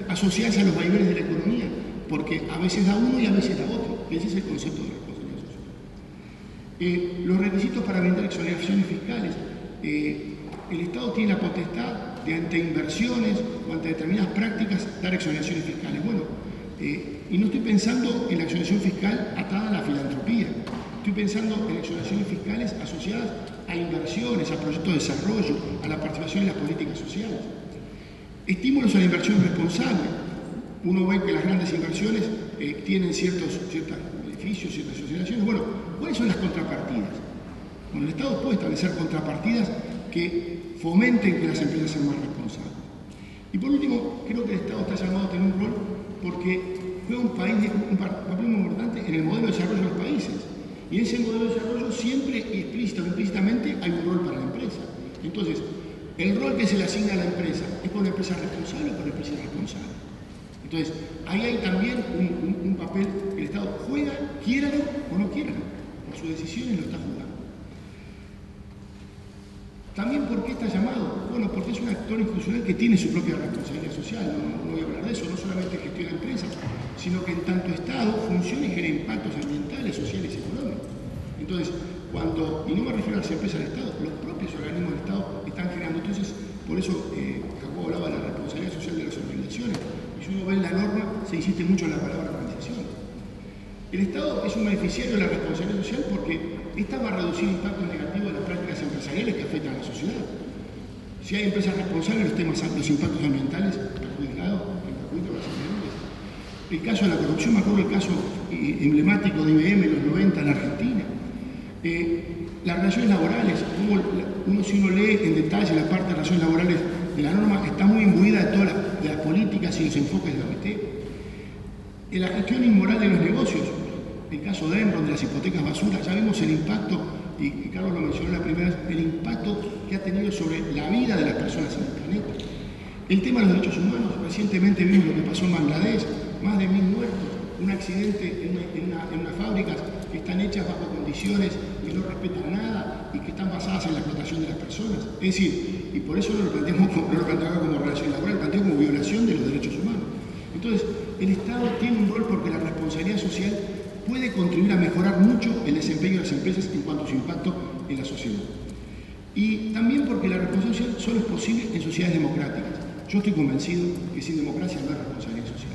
Speaker 5: asociarse a los vaivenes de la economía, porque a veces da uno y a veces da otro. Ese es el concepto de responsabilidad social. Los requisitos para brindar exoneraciones fiscales. El Estado tiene la potestad de, ante inversiones o ante determinadas prácticas, dar exoneraciones fiscales. Bueno, y no estoy pensando en la exoneración fiscal atada a la filantropía. Estoy pensando en exoneraciones fiscales asociadas a inversiones, a proyectos de desarrollo, a la participación en las políticas sociales. Estímulos a la inversión responsable. Uno ve que las grandes inversiones tienen ciertos beneficios, ciertas asociaciones. Bueno, ¿cuáles son las contrapartidas? Bueno, el Estado puede establecer contrapartidas que fomenten que las empresas sean más responsables. Y por último, creo que el Estado está llamado a tener un rol porque juega un papel muy importante en el modelo de desarrollo de los países. Y en ese modelo de desarrollo siempre, explícita o implícitamente, hay un rol para la empresa. Entonces, el rol que se le asigna a la empresa, ¿es por una empresa responsable o por una empresa irresponsable? Entonces, ahí hay también un papel que el Estado juega, quiéralo o no quiéralo. Por sus decisiones lo está jugando. También, ¿por qué está llamado? Bueno, porque es un actor institucional que tiene su propia responsabilidad social. No voy a hablar de eso, no solamente gestiona empresas, sino que en tanto Estado funciona y genera impactos ambientales, sociales y económicos. Entonces, y no me refiero a las empresas del Estado, los propios organismos del Estado están generando. Entonces, por eso Jacobo hablaba de la responsabilidad social de las organizaciones. Y si uno ve en la norma, se insiste mucho en la palabra organización. El Estado es un beneficiario de la responsabilidad social porque esta va a reducir impactos negativos de las prácticas empresariales que afectan a la sociedad. Si hay empresas responsables, los impactos ambientales perjudican a las empresas. El caso de la corrupción, me acuerdo el caso emblemático de IBM en los 90 en Argentina. Las relaciones laborales, si uno lee en detalle la parte de relaciones laborales de la norma, está muy imbuida de todas las políticas y los enfoques de la OIT. En la gestión inmoral de los negocios, el caso de Enron, de las hipotecas basura, ya vimos el impacto, y Carlos lo mencionó la primera vez, el impacto que ha tenido sobre la vida de las personas en el planeta. El tema de los derechos humanos, recientemente vimos lo que pasó en Bangladesh, más de 1000 muertos, un accidente en unas fábricas que están hechas bajo condiciones que no respetan nada y que están basadas en la explotación de las personas. Es decir, y por eso no lo planteamos como relación laboral, lo planteamos como violación de los derechos humanos. puede contribuir a mejorar mucho el desempeño de las empresas en cuanto a su impacto en la sociedad. Y también porque la responsabilidad social solo es posible en sociedades democráticas. Yo estoy convencido que sin democracia no hay responsabilidad social.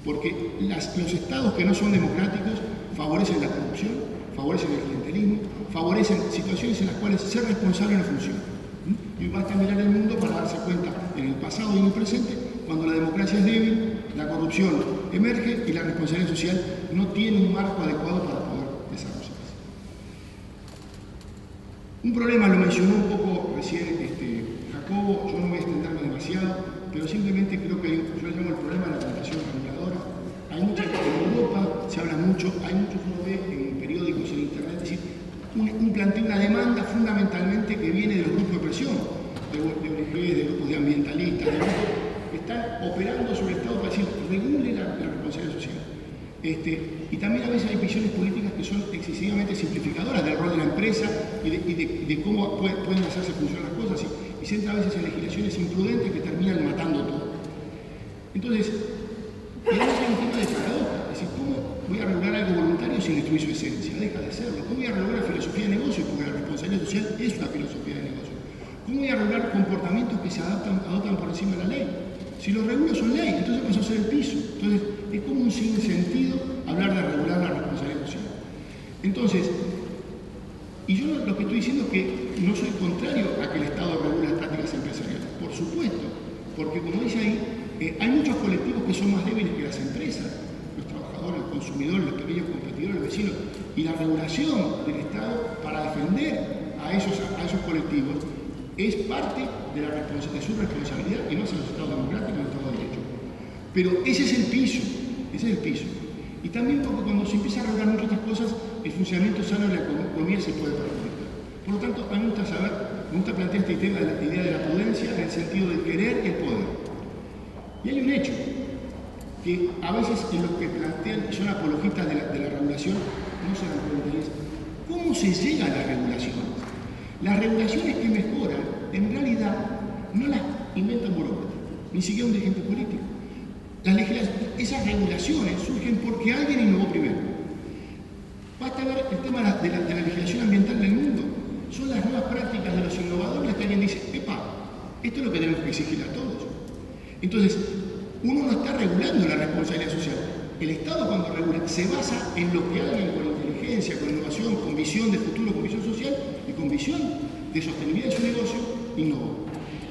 Speaker 5: Porque los estados que no son democráticos favorecen la corrupción, favorecen el clientelismo, favorecen situaciones en las cuales ser responsable no funciona. Y basta mirar el mundo para darse cuenta en el pasado y en el presente, cuando la democracia es débil, la corrupción emerge y la responsabilidad social no tiene un marco adecuado para poder desarrollarse. Un problema lo mencionó un poco recién Jacobo, yo no voy a extenderme demasiado, pero simplemente creo que yo le llamo el problema de la tentación reguladora. Hay mucha gente en Europa, se habla mucho, hay mucho que uno ve en periódicos, en internet, es decir, un planteo, una demanda fundamentalmente que viene de los grupos de presión, de ONGs, de grupos de ambientalistas, de grupos que están operando sobre el Estado para decir, regule la responsabilidad social. Y también a veces hay visiones políticas que son excesivamente simplificadoras del rol de la empresa y de cómo pueden hacerse funcionar las cosas y se entra a veces en legislaciones imprudentes que terminan matando todo. Entonces, tenemos un tema de paradoja, es decir, ¿cómo voy a regular algo voluntario sin destruir su esencia? Deja de serlo. ¿Cómo voy a regular la filosofía de negocio? Porque la responsabilidad social es una filosofía de negocio. ¿Cómo voy a regular comportamientos que se adoptan por encima de la ley? Si los regulos son ley, entonces pasó a ser el piso. Entonces, es como un sinsentido hablar de regular la responsabilidad social. Entonces, y yo lo que estoy diciendo es que no soy contrario a que el Estado regule las prácticas empresariales, por supuesto, porque como dice ahí, hay muchos colectivos que son más débiles que las empresas, los trabajadores, los consumidores, los pequeños competidores, los vecinos, y la regulación del Estado para defender a esos colectivos es parte de su responsabilidad y no es en los Estados democráticos, en los Estados de Derecho. Pero ese es el piso, Y también porque cuando se empieza a regular muchas otras cosas, el funcionamiento sano de la economía se puede perjudicar. Por lo tanto, a mí me gusta plantear este tema de la idea de la prudencia en el sentido del querer y el poder. Y hay un hecho, que a veces en los que plantean, son apologistas de la regulación, no se dan cuenta de eso. ¿Cómo se llega a las regulaciones? Las regulaciones que mejoran, en realidad, no las inventa un burócrata, ni siquiera un dirigente político. Esas regulaciones surgen porque alguien innovó primero. Basta ver el tema de la legislación ambiental del mundo. Son las nuevas prácticas de los innovadores que alguien dice, epa, esto es lo que tenemos que exigir a todos. Entonces, uno no está regulando la responsabilidad social. El Estado cuando regula se basa en lo que alguien con inteligencia, con innovación, con visión de futuro, con visión social y con visión de sostenibilidad de su negocio, innovó.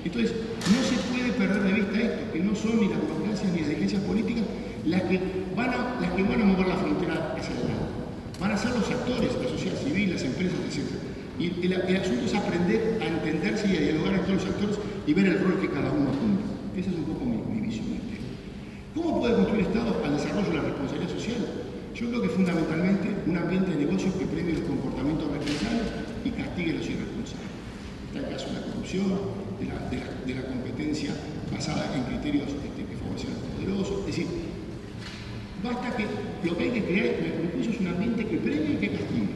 Speaker 5: Entonces, no se puede perder de vista esto, que no son ni las burocracias ni las dirigencias políticas las que van a mover la frontera hacia adelante. Van a ser los actores, la sociedad civil, las empresas, etc. Y el asunto es aprender a entenderse y a dialogar entre los actores y ver el rol que cada uno cumple. Esa es un poco mi visión del tema. ¿Cómo puede construir el Estado al desarrollo de la responsabilidad social? Yo creo que fundamentalmente un ambiente de negocios que premie los comportamientos responsables y castigue los irresponsables. Está el caso de la corrupción, de la competencia basada en criterios que favorecen a los poderosos. Es decir, basta que lo que hay que crear incluso es un ambiente que premie y que castigue.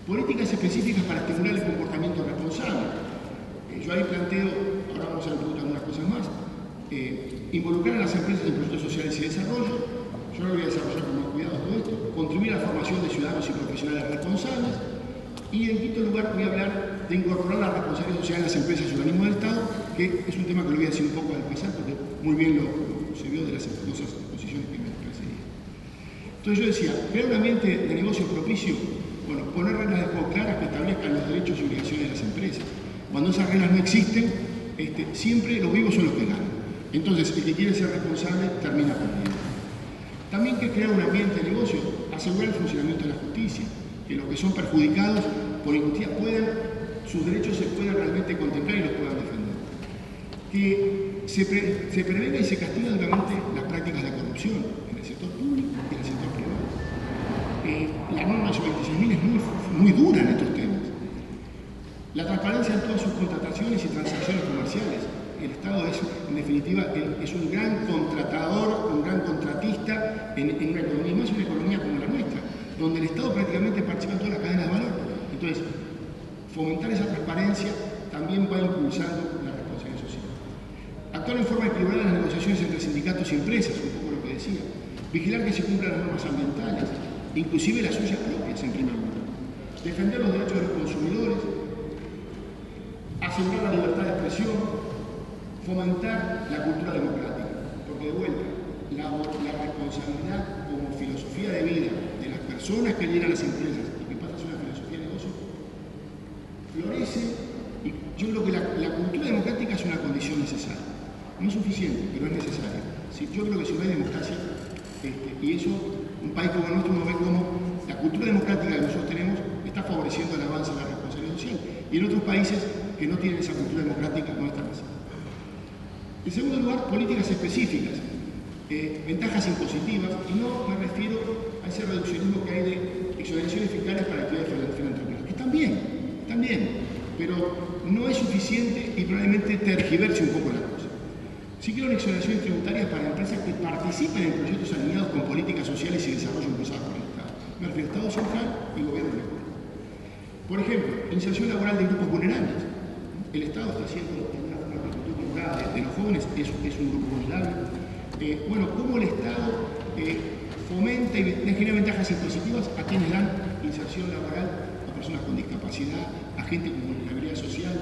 Speaker 5: Políticas específicas para estimular el comportamiento responsable. Yo ahí planteo, ahora vamos a ver algunas cosas más, involucrar a las empresas en proyectos sociales y desarrollo. Yo lo voy a desarrollar con más cuidado todo esto. Contribuir a la formación de ciudadanos y profesionales responsables. Y en quinto lugar voy a hablar de incorporar la responsabilidad social en las empresas y organismos del Estado, que es un tema que lo voy a decir un poco al pasar, porque muy bien se vio de las dos exposiciones que me precedían. Entonces yo decía, crear un ambiente de negocio propicio, bueno, poner reglas de juego claras que establezcan los derechos y obligaciones de las empresas. Cuando esas reglas no existen, siempre los vivos son los que ganan. Entonces, el que quiere ser responsable termina perdiendo. También que crear un ambiente de negocio, asegurar el funcionamiento de la justicia, que los que son perjudicados por injusticia sus derechos se puedan realmente contemplar y los puedan defender. Que se prevenga y se castiga duramente las prácticas de corrupción en el sector público y en el sector privado. La norma 86.000 es muy dura en estos temas. La transparencia en todas sus contrataciones y transacciones comerciales. El Estado es, en definitiva, es un gran contratador, un gran contratista en una economía, más una economía como la nuestra, donde el Estado prácticamente participa en todas las cadenas de valor. Entonces, fomentar esa transparencia también va impulsando la responsabilidad social. Actuar en forma equilibrada en las negociaciones entre sindicatos y empresas, un poco lo que decía. Vigilar que se cumplan las normas ambientales. inclusive las suyas propias en primer lugar. Defender los derechos de los consumidores, asegurar la libertad de expresión, fomentar la cultura democrática, porque de vuelta, la responsabilidad como filosofía de vida de las personas que lideran las empresas y que pasan a ser una filosofía de negocio, florece, y yo creo que la cultura democrática es una condición necesaria. No es suficiente, pero es necesaria. Yo creo que si no hay democracia, y eso, un país como el nuestro no ve cómo la cultura democrática que nosotros tenemos está favoreciendo el avance de la responsabilidad social. Y en otros países que no tienen esa cultura democrática no están así. En segundo lugar, políticas específicas, ventajas impositivas, y no me refiero a ese reduccionismo que hay de exoneraciones fiscales para actividades filantrópicas, que están bien, pero no es suficiente y probablemente tergiverse un poco la cosa. Sí quiero exoneraciones tributarias para empresas que participen en proyectos alineados con políticas sociales y desarrollo impulsadas por el Estado. Me refiero a Estado central y gobierno local. Por ejemplo, inserción laboral de grupos vulnerables. El Estado está haciendo una forma de los jóvenes, es un grupo vulnerable. Cómo el Estado fomenta y genera ventajas impositivas a quienes dan inserción laboral a personas con discapacidad, a gente con vulnerabilidad social.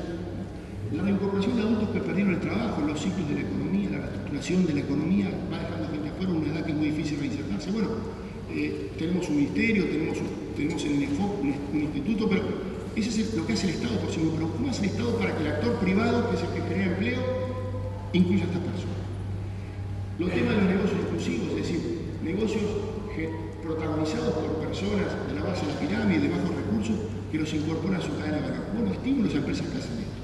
Speaker 5: La reincorporación de adultos que perdieron el trabajo, los ciclos de la economía, la reestructuración de la economía, va dejando gente afuera, una edad que es muy difícil reinsertarse. Tenemos un ministerio, tenemos en el ENFOC un instituto, pero eso es lo que hace el Estado por sí mismo. Pero ¿cómo hace el Estado para que el actor privado, que es el que genera empleo, incluya a estas personas? Los temas de los negocios exclusivos, es decir, negocios protagonizados por personas de la base de la pirámide, de bajos recursos, que los incorporan a su cadena de valor. Estímulos a empresas que hacen esto.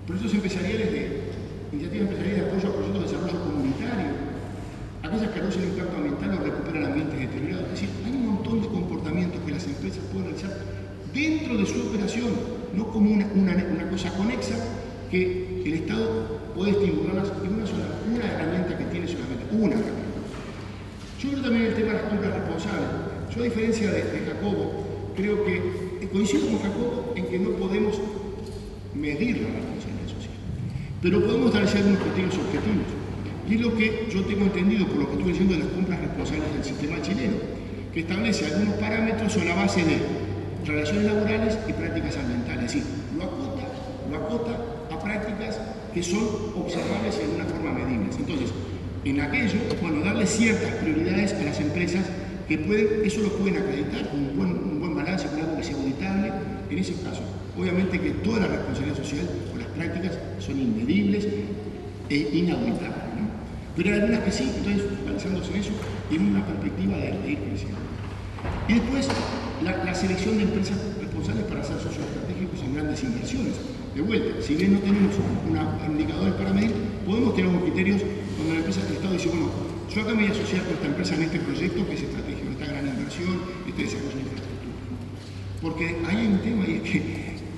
Speaker 5: Proyectos empresariales iniciativas empresariales de apoyo a proyectos de desarrollo comunitario, aquellas que reducen el impacto ambiental o recuperan ambientes deteriorados. Es decir, hay un montón de comportamientos que las empresas pueden realizar dentro de su operación, no como una cosa conexa que el Estado puede estimularlas en una herramienta que tiene solamente, una herramienta. Yo creo también el tema de las compras responsables. Yo, a diferencia de Jacobo, creo que coincido con Jacobo en que no podemos medir la responsabilidad social, pero podemos establecer algunos criterios objetivos. Y es lo que yo tengo entendido por lo que estuve diciendo de las compras responsables del sistema chileno, que establece algunos parámetros sobre la base de relaciones laborales y prácticas ambientales. Es decir, lo acota a prácticas que son observables y de alguna forma medibles. Entonces, en aquello, darle ciertas prioridades a las empresas que eso lo pueden acreditar con un buen balance, con algo que sea auditable. En ese caso, obviamente que toda la responsabilidad social o las prácticas son inmedibles e inauditables, ¿no? Pero hay algunas que sí, entonces basándose en eso, en una perspectiva de ir creciendo. Y después, la selección de empresas responsables para ser socios estratégicos en grandes inversiones. De vuelta, si bien no tenemos indicadores para medir, podemos tener unos criterios cuando la empresa del Estado dice, yo acá me voy a asociar con esta empresa en este proyecto que es estratégico, esta gran inversión, este desarrollo de infraestructura. Porque ahí hay un tema y es que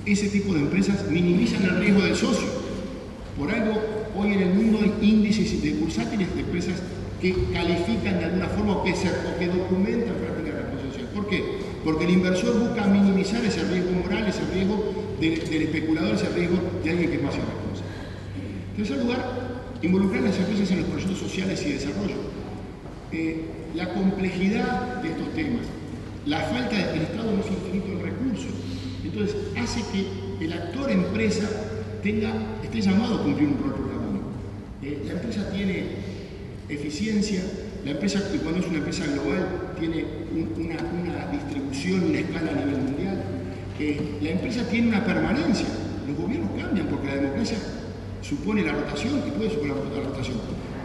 Speaker 5: ese tipo de empresas minimizan el riesgo del socio. Por algo, hoy en el mundo hay índices de bursátiles de empresas que califican de alguna forma o que documentan prácticas de responsabilidad. ¿Por qué? Porque el inversor busca minimizar ese riesgo moral, ese riesgo del especulador, ese riesgo de alguien que es más irresponsable. En tercer lugar, involucrar a las empresas en los proyectos sociales y de desarrollo. La complejidad de estos temas, la falta del Estado no es infinito en recursos, entonces hace que el actor empresa esté llamado a cumplir un rol protagónico. La empresa tiene eficiencia, la empresa, cuando es una empresa global, tiene una distribución, una escala a nivel mundial. La empresa tiene una permanencia, los gobiernos cambian porque la democracia supone la rotación, que puede suponer la rotación,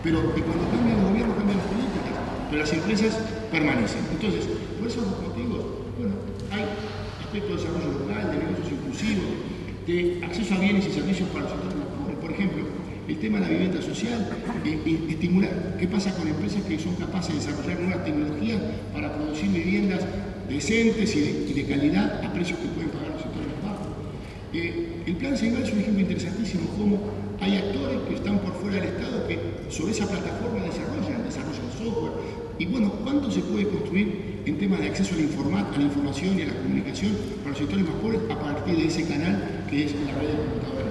Speaker 5: pero cuando cambian los gobiernos cambian las políticas, pero las empresas permanecen. Entonces, por esos motivos, hay aspectos de desarrollo local, de negocios inclusivos, de acceso a bienes y servicios para los sectores más pobres. Por ejemplo, el tema de la vivienda social, estimular qué pasa con empresas que son capaces de desarrollar nuevas tecnologías para producir viviendas decentes y de calidad a precios que pueden pagar los sectores más bajos. El plan Ceibal es un ejemplo interesantísimo, cómo hay actores que están por fuera del Estado que sobre esa plataforma desarrollan software. Y ¿cuánto se puede construir en temas de acceso a la información y a la comunicación para los sectores más pobres a partir de ese canal que es la red de computadoras?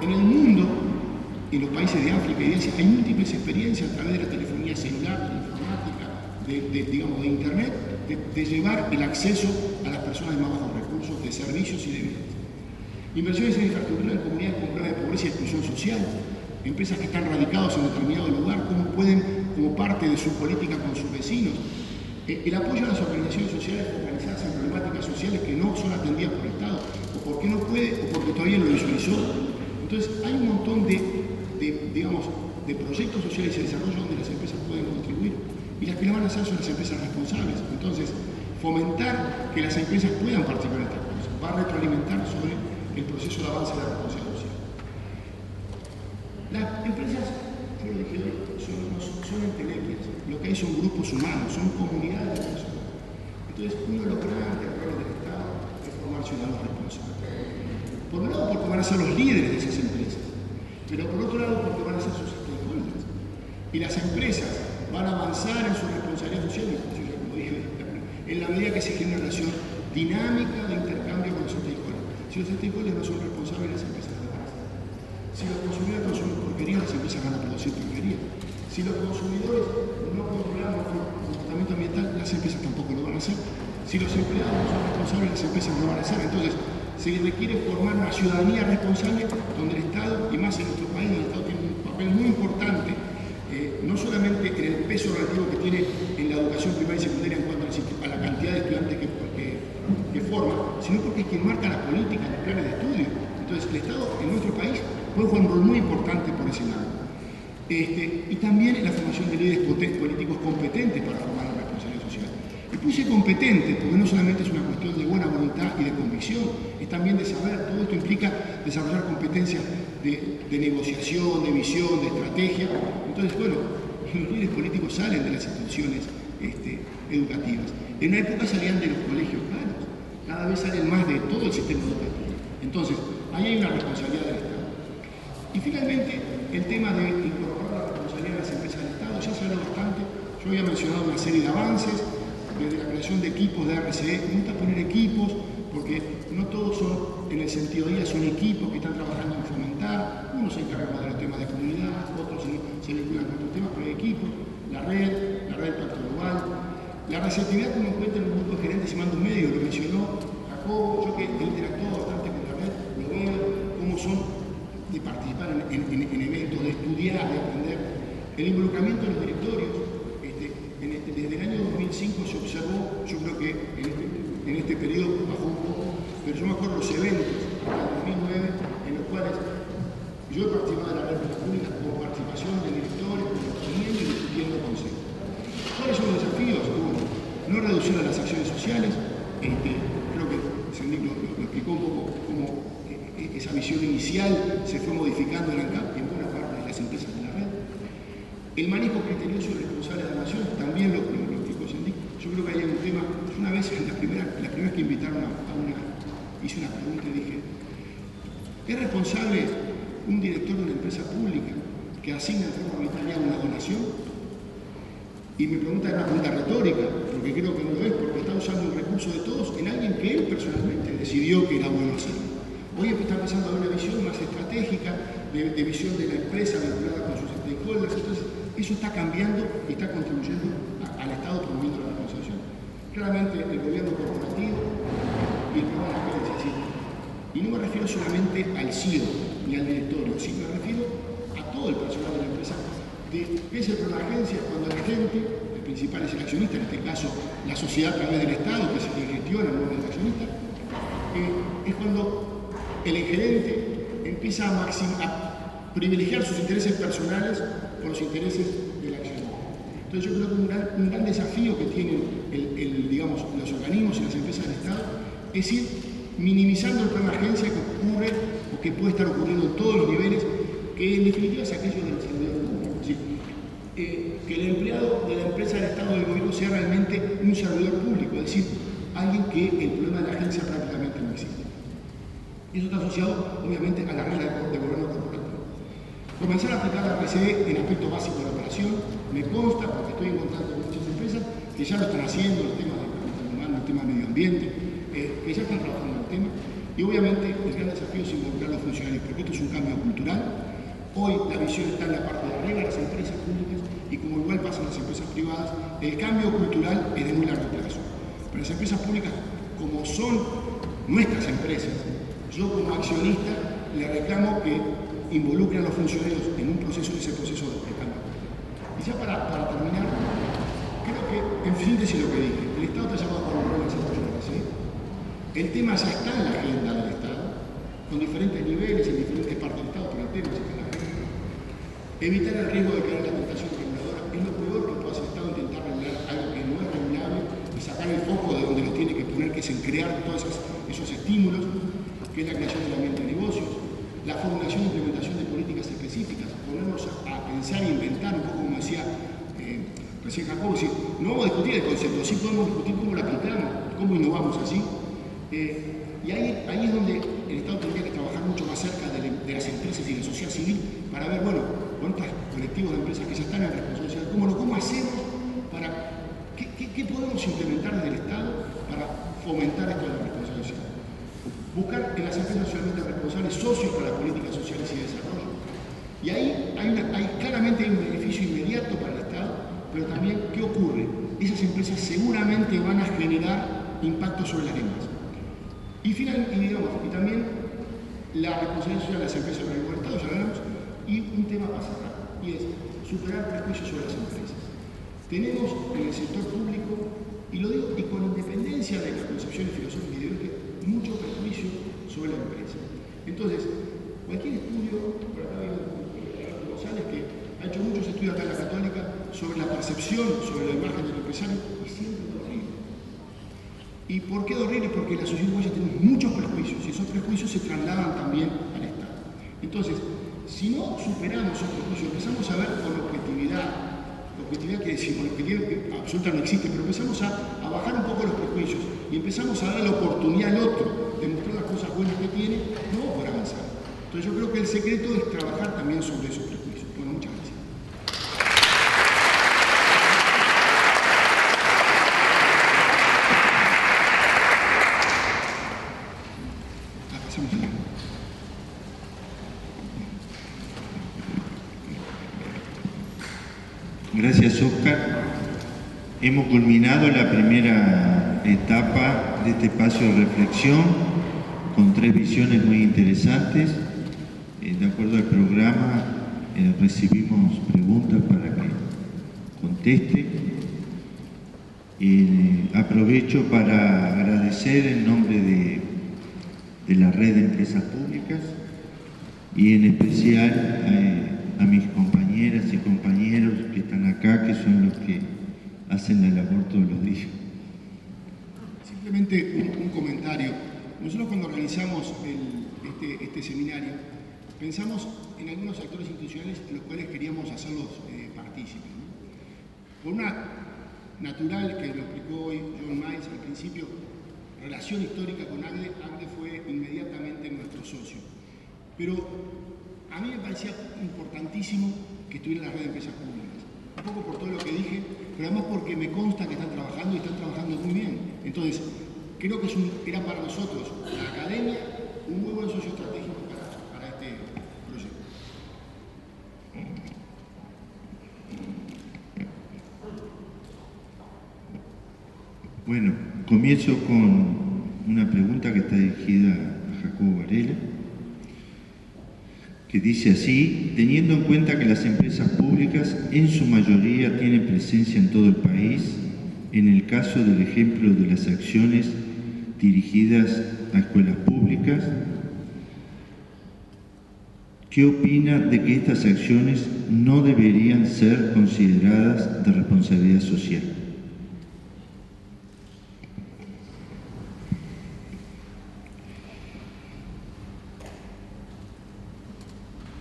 Speaker 5: En el mundo, en los países de África y de Asia, hay múltiples experiencias a través de la telefonía celular, de la informática, digamos, de Internet, de llevar el acceso a las personas de más bajos recursos, de servicios y de bienes. Inversiones en infraestructura en comunidades con problemas de pobreza y exclusión social, empresas que están radicadas en determinado lugar, cómo pueden, como parte de su política con sus vecinos, el apoyo a las organizaciones sociales focalizadas en problemáticas sociales que no son atendidas por el Estado, o porque no puede, o porque todavía no lo visualizó. Entonces, hay un montón digamos, de proyectos sociales y de desarrollo donde las empresas pueden contribuir, y las que lo van a hacer son las empresas responsables. Entonces, fomentar que las empresas puedan participar en estas cosas va a retroalimentar sobre el proceso de avance de la responsabilidad social. Las empresas, yo lo dije hoy, son entelequias, lo que hay son grupos humanos, son comunidades de personas. Entonces, uno de los grandes errores del Estado es formar ciudadanos responsables. Por un lado, porque van a ser los líderes de esas empresas, pero por otro lado, porque van a ser sus stakeholders. Y las empresas van a avanzar en su responsabilidad social, como dije, en la medida que se genere una relación dinámica de intercambio con los stakeholders. Si los stakeholders no son responsables, las empresas no van a hacer. Si los consumidores consumen porquería, las empresas van a producir porquería. Si los consumidores no controlan nuestro comportamiento ambiental, las empresas tampoco lo van a hacer. Si los empleados no son responsables, las empresas no lo van a hacer. Entonces, se requiere formar una ciudadanía responsable donde el Estado, y más en nuestro país, donde el Estado tiene un papel muy importante, no solamente en el peso relativo que tiene en la educación primaria y secundaria en cuanto a la cantidad de estudiantes que forma, sino porque es quien marca la política, los planes de estudio. Entonces, el Estado en nuestro país puede jugar un rol muy importante por ese lado. Y también en la formación de líderes políticos competentes para formar la responsabilidad social. Y puse competentes, porque no solamente es una cuestión de buena voluntad y de convicción, es también de saber, todo esto implica desarrollar competencias de negociación, de visión, de estrategia. Entonces, bueno, los líderes políticos salen de las instituciones educativas. En una época salían de los colegios caros, cada vez salen más de todo el sistema educativo. Entonces, ahí hay una responsabilidad del Estado. Y finalmente, el tema de incorporar la responsabilidad de las empresas del Estado, ya se habla bastante. Yo había mencionado una serie de avances, desde la creación de equipos de RCE. Me gusta poner equipos, porque no todos son, en el sentido de día, son equipos que están trabajando en fomentar. Unos se encargan más de los temas de comunidad, otros se vinculan con otros temas, pero hay equipos, la red Pacto Global, la receptividad que uno encuentra en un grupo de gerentes y mandos medios, lo mencionó Jacobo, yo que he interactuado bastante con la red, lo veo, cómo son de participar en eventos, de estudiar, de aprender. El involucramiento de los directorios, desde el año 2005 se observó, yo creo que en este periodo bajó un poco, pero yo me acuerdo los eventos del 2009 en los cuales yo he participado de la red pública con participación del directorio, proponiendo y discutiendo consejos. ¿Cuáles son los desafíos? Bueno, no reducir las acciones sociales, creo que Sendik lo explicó un poco cómo esa visión inicial se fue modificando en ANCAP en buena parte de las empresas de la red. El manejo criterioso y responsable de la nación, también lo explicó Sendik. Yo creo que hay un tema, una vez, la primera vez que invitaron hice una pregunta y dije, ¿es responsable un director de una empresa pública que asigna de forma arbitraria una donación? Y me pregunta, es una pregunta retórica, porque creo que no lo es, porque está usando el recurso de todos en alguien que él personalmente decidió que era bueno hacer. Hoy está empezando a haber una visión más estratégica, de visión de la empresa vinculada con sus stakeholders. Entonces, eso está cambiando y está contribuyendo al Estado promoviendo la responsabilidad. Claramente, el gobierno corporativo y el programa de la gerencia, y no me refiero solamente al CEO ni al directorio, sino me refiero a todo el personal de la empresa. ¿Qué es el programa de agencia? Cuando la gente, el principal es el accionista, en este caso la sociedad a través del Estado, que es el que gestiona el orden del accionista, es cuando el gerente empieza a privilegiar sus intereses personales por los intereses del accionista. Entonces yo creo que un gran desafío que tienen digamos, los organismos y las empresas del Estado es ir minimizando el problema de agencia que ocurre o que puede estar ocurriendo en todos los niveles, que en definitiva es aquello del servidor público. Es decir, que el empleado de la empresa del Estado o del gobierno sea realmente un servidor público, es decir, alguien que el problema de la agencia prácticamente no existe. Y eso está asociado, obviamente, a la regla de gobierno corporativo. Comenzar a aplicar la RCE en aspectos básicos de la operación, me consta, porque estoy en contacto con muchas empresas que ya lo están haciendo, los temas de capital humano, el tema de medio ambiente, que ya están trabajando en el tema. Y obviamente el gran desafío es involucrar a los funcionarios, porque esto es un cambio cultural, Hoy la visión está en la parte de arriba de las empresas públicas y como igual pasa en las empresas privadas, el cambio cultural es de muy largo plazo. Pero las empresas públicas, como son nuestras empresas, yo como accionista le reclamo que involucren a los funcionarios en un proceso, en ese proceso de cambio. Y ya para terminar, creo que en síntesis lo que dije, el Estado está llamado por un rol excepcional, ¿sí? El tema ya está en la agenda del Estado, con diferentes niveles en diferentes partes del Estado, pero el tema ya está en la agenda. Evitar el riesgo de caer en la tentación reguladora es lo peor que puede hacer el Estado, intentar regular algo que no es regulable y sacar el foco de donde lo tiene que poner, que es en crear todos esos estímulos, que es la creación del ambiente de negocios, la formulación e implementación de políticas específicas, ponernos a pensar e inventar, un poco como decía recién Jacobo, si no vamos a discutir el concepto, sí podemos discutir cómo lo aplicamos, cómo innovamos así. Y ahí es donde el Estado tendría que trabajar mucho más cerca de las empresas y de la sociedad civil para ver, bueno, cuántos colectivos de empresas que ya están en responsabilidad, cómo hacemos para, qué podemos implementar desde el Estado para fomentar esto de la responsabilidad social. Buscar en las empresas socialmente responsables socios para políticas sociales y de desarrollo. Y ahí claramente hay un beneficio inmediato para el Estado, pero también, ¿qué ocurre? Esas empresas seguramente van a generar impacto sobre las demás. Y también la responsabilidad social de las empresas sobre el Estado, ya hablamos, y un tema para cerrar, y es superar prejuicios sobre las empresas. Tenemos en el sector público, y lo digo, y con independencia de las concepciones filosóficas y ideológicas, mucho prejuicio sobre la empresa. Entonces, cualquier estudio, por acá veo González, que ha hecho muchos estudios acá en la Católica sobre la percepción, sobre la imagen del empresario, y siempre es horrible. ¿Y por qué horrible? Porque en la sociedad uruguaya tenemos muchos prejuicios, y esos prejuicios se trasladan también al Estado. Entonces, si no superamos esos prejuicios, empezamos a ver con objetividad que decimos, objetividad que absoluta no existe, pero empezamos a bajar un poco los prejuicios y empezamos a dar la oportunidad al otro de mostrar las cosas buenas que tiene, no vamos a poder avanzar. Entonces yo creo que el secreto es trabajar también sobre esos prejuicios. Bueno, muchas gracias.
Speaker 1: Gracias, Óscar. Hemos culminado la primera etapa de este espacio de reflexión con 3 visiones muy interesantes. De acuerdo al programa, recibimos preguntas para que conteste. Aprovecho para agradecer en nombre de la red de empresas públicas y en especial a mis compañeras y compañeros que están acá, que son los que hacen la labor todos los días.
Speaker 5: Simplemente un comentario. Nosotros cuando organizamos este seminario, pensamos en algunos actores institucionales en los cuales queríamos hacerlos partícipes, ¿no? Por una natural, que lo explicó hoy John Miles al principio, relación histórica con ACDE. ACDE fue inmediatamente nuestro socio. Pero a mí me parecía importantísimo que estuviera en la red de empresas públicas. Un poco por todo lo que dije, pero además porque me consta que están trabajando y están trabajando muy bien. Entonces, creo que era para nosotros, la academia, un muy buen socio estratégico para este proyecto.
Speaker 1: Bueno, comienzo con una pregunta que está dirigida a Jacobo Varela, que dice así: teniendo en cuenta que las empresas públicas en su mayoría tienen presencia en todo el país, en el caso del ejemplo de las acciones dirigidas a escuelas públicas, ¿qué opina de que estas acciones no deberían ser consideradas de responsabilidad social?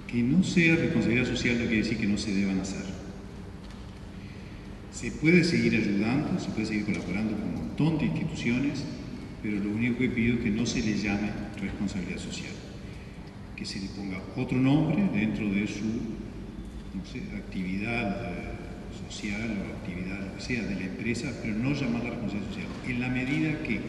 Speaker 4: Que no sea responsabilidad social no quiere decir que no se deban hacer. Se puede seguir ayudando, se puede seguir colaborando con un montón de instituciones, pero lo único que pido es que no se le llame responsabilidad social. Que se le ponga otro nombre dentro de su, no sé, actividad social o actividad, lo que sea, de la empresa, pero no llamarla responsabilidad social. En la medida que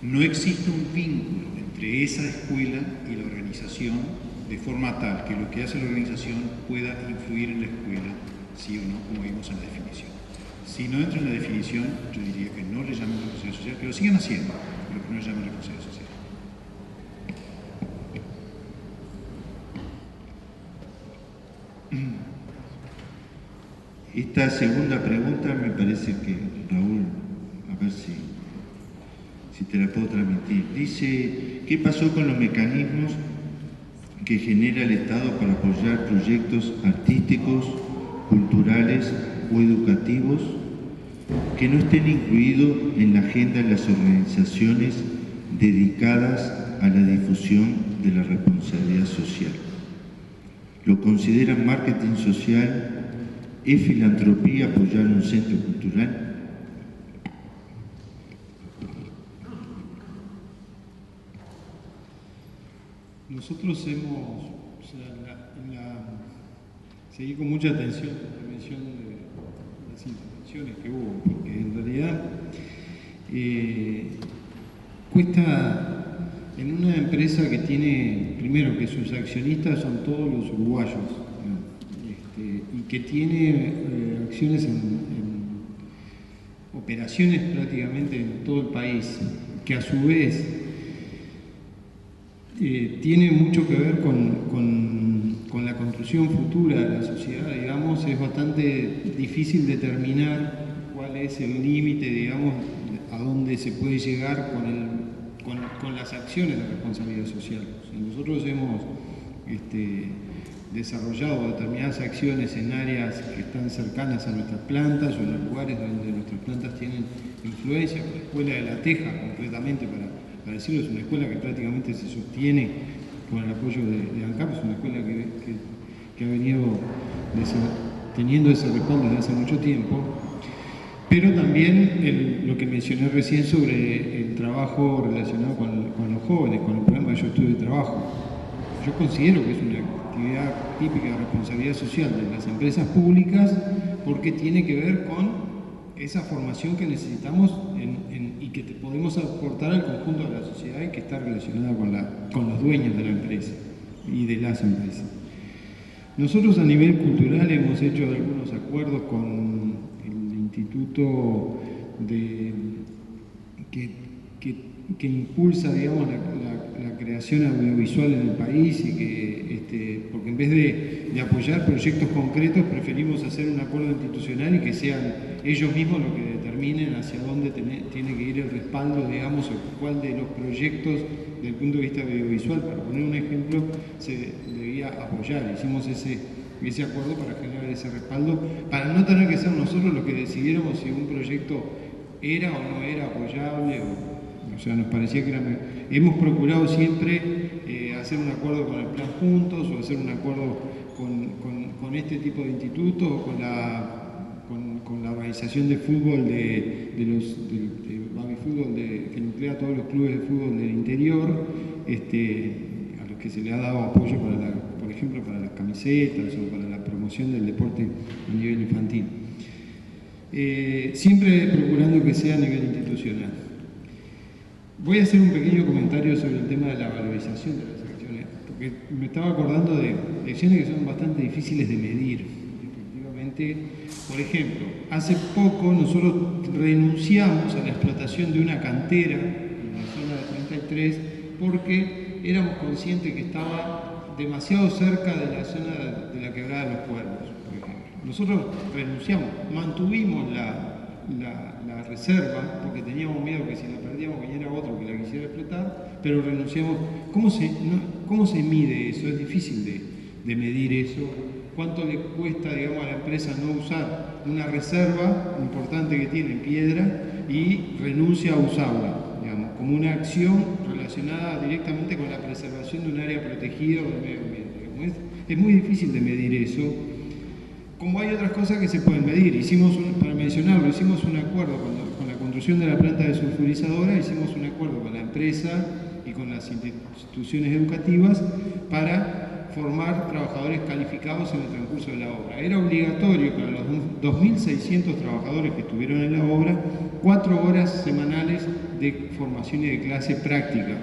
Speaker 4: no existe un vínculo entre esa escuela y la organización, de forma tal que lo que hace la organización pueda influir en la escuela, sí o no, como vimos en la definición. Si no entra en la definición, yo diría que no le llamen responsabilidad social, que lo sigan haciendo, pero que no le llamen responsabilidad social.
Speaker 1: Esta segunda pregunta me parece que, Raúl, a ver si te la puedo transmitir. Dice, ¿qué pasó con los mecanismos que genera el Estado para apoyar proyectos artísticos, culturales o educativos que no estén incluidos en la agenda de las organizaciones dedicadas a la difusión de la responsabilidad social? ¿Lo consideran marketing social? ¿Es filantropía apoyar un centro cultural?
Speaker 2: Nosotros seguí con mucha atención la intervención de las intervenciones que hubo, porque en realidad cuesta en una empresa que tiene, primero, que sus accionistas son todos los uruguayos, y que tiene acciones en operaciones prácticamente en todo el país, que a su vez tiene mucho que ver con la construcción futura de la sociedad, digamos. Es bastante difícil determinar cuál es el límite, digamos, a dónde se puede llegar con las acciones de responsabilidad social. O sea, nosotros hemos desarrollado determinadas acciones en áreas que están cercanas a nuestras plantas o en los lugares donde nuestras plantas tienen influencia. La Escuela de La Teja, concretamente, para decirlo, es una escuela que prácticamente se sostiene con el apoyo de ANCAP, es una escuela que ha venido teniendo ese respaldo desde hace mucho tiempo, pero también lo que mencioné recién sobre el trabajo relacionado con los jóvenes, con el programa Yo Estudio de Trabajo. Yo considero que es una actividad típica de responsabilidad social de las empresas públicas porque tiene que ver con esa formación que necesitamos y que podemos aportar al conjunto de la sociedad y que está relacionada con los dueños de la empresa y de las empresas. Nosotros a nivel cultural hemos hecho algunos acuerdos con el instituto que impulsa, digamos, la creación audiovisual en el país y que, porque en vez de apoyar proyectos concretos, preferimos hacer un acuerdo institucional y que sean ellos mismos los que determinen hacia dónde tiene que ir el respaldo, digamos, o cuál de los proyectos desde el punto de vista audiovisual, para poner un ejemplo, se debía apoyar. Hicimos ese acuerdo para generar ese respaldo, para no tener que ser nosotros los que decidiéramos si un proyecto era o no era apoyable. O sea, nos parecía que hemos procurado siempre hacer un acuerdo con el Plan Juntos o hacer un acuerdo con este tipo de institutos o con la organización de fútbol de Baby Fútbol que nuclea a todos los clubes de fútbol del interior, a los que se le ha dado apoyo por ejemplo, para las camisetas o para la promoción del deporte a nivel infantil. Siempre procurando que sea a nivel institucional. Voy a hacer un pequeño comentario sobre el tema de la valorización de las acciones, porque me estaba acordando de acciones que son bastante difíciles de medir. Efectivamente, por ejemplo, hace poco nosotros renunciamos a la explotación de una cantera en la zona de 33 porque éramos conscientes que estaba demasiado cerca de la zona de la Quebrada de los Cuervos, por ejemplo. Nosotros renunciamos, mantuvimos la reserva, porque teníamos miedo que si la perdíamos viniera otro que la quisiera explotar, pero renunciamos. ¿Cómo se mide eso? Es difícil de medir eso. ¿Cuánto le cuesta, digamos, a la empresa no usar una reserva importante que tiene en piedra y renuncia a usarla, digamos, como una acción relacionada directamente con la preservación de un área protegida o del medio ambiente? Es muy difícil de medir eso. Como hay otras cosas que se pueden medir, para mencionarlo, hicimos un acuerdo con la construcción de la planta desulfurizadora, hicimos un acuerdo con la empresa y con las instituciones educativas para formar trabajadores calificados en el transcurso de la obra. Era obligatorio para los 2.600 trabajadores que estuvieron en la obra 4 horas semanales de formación y de clase práctica.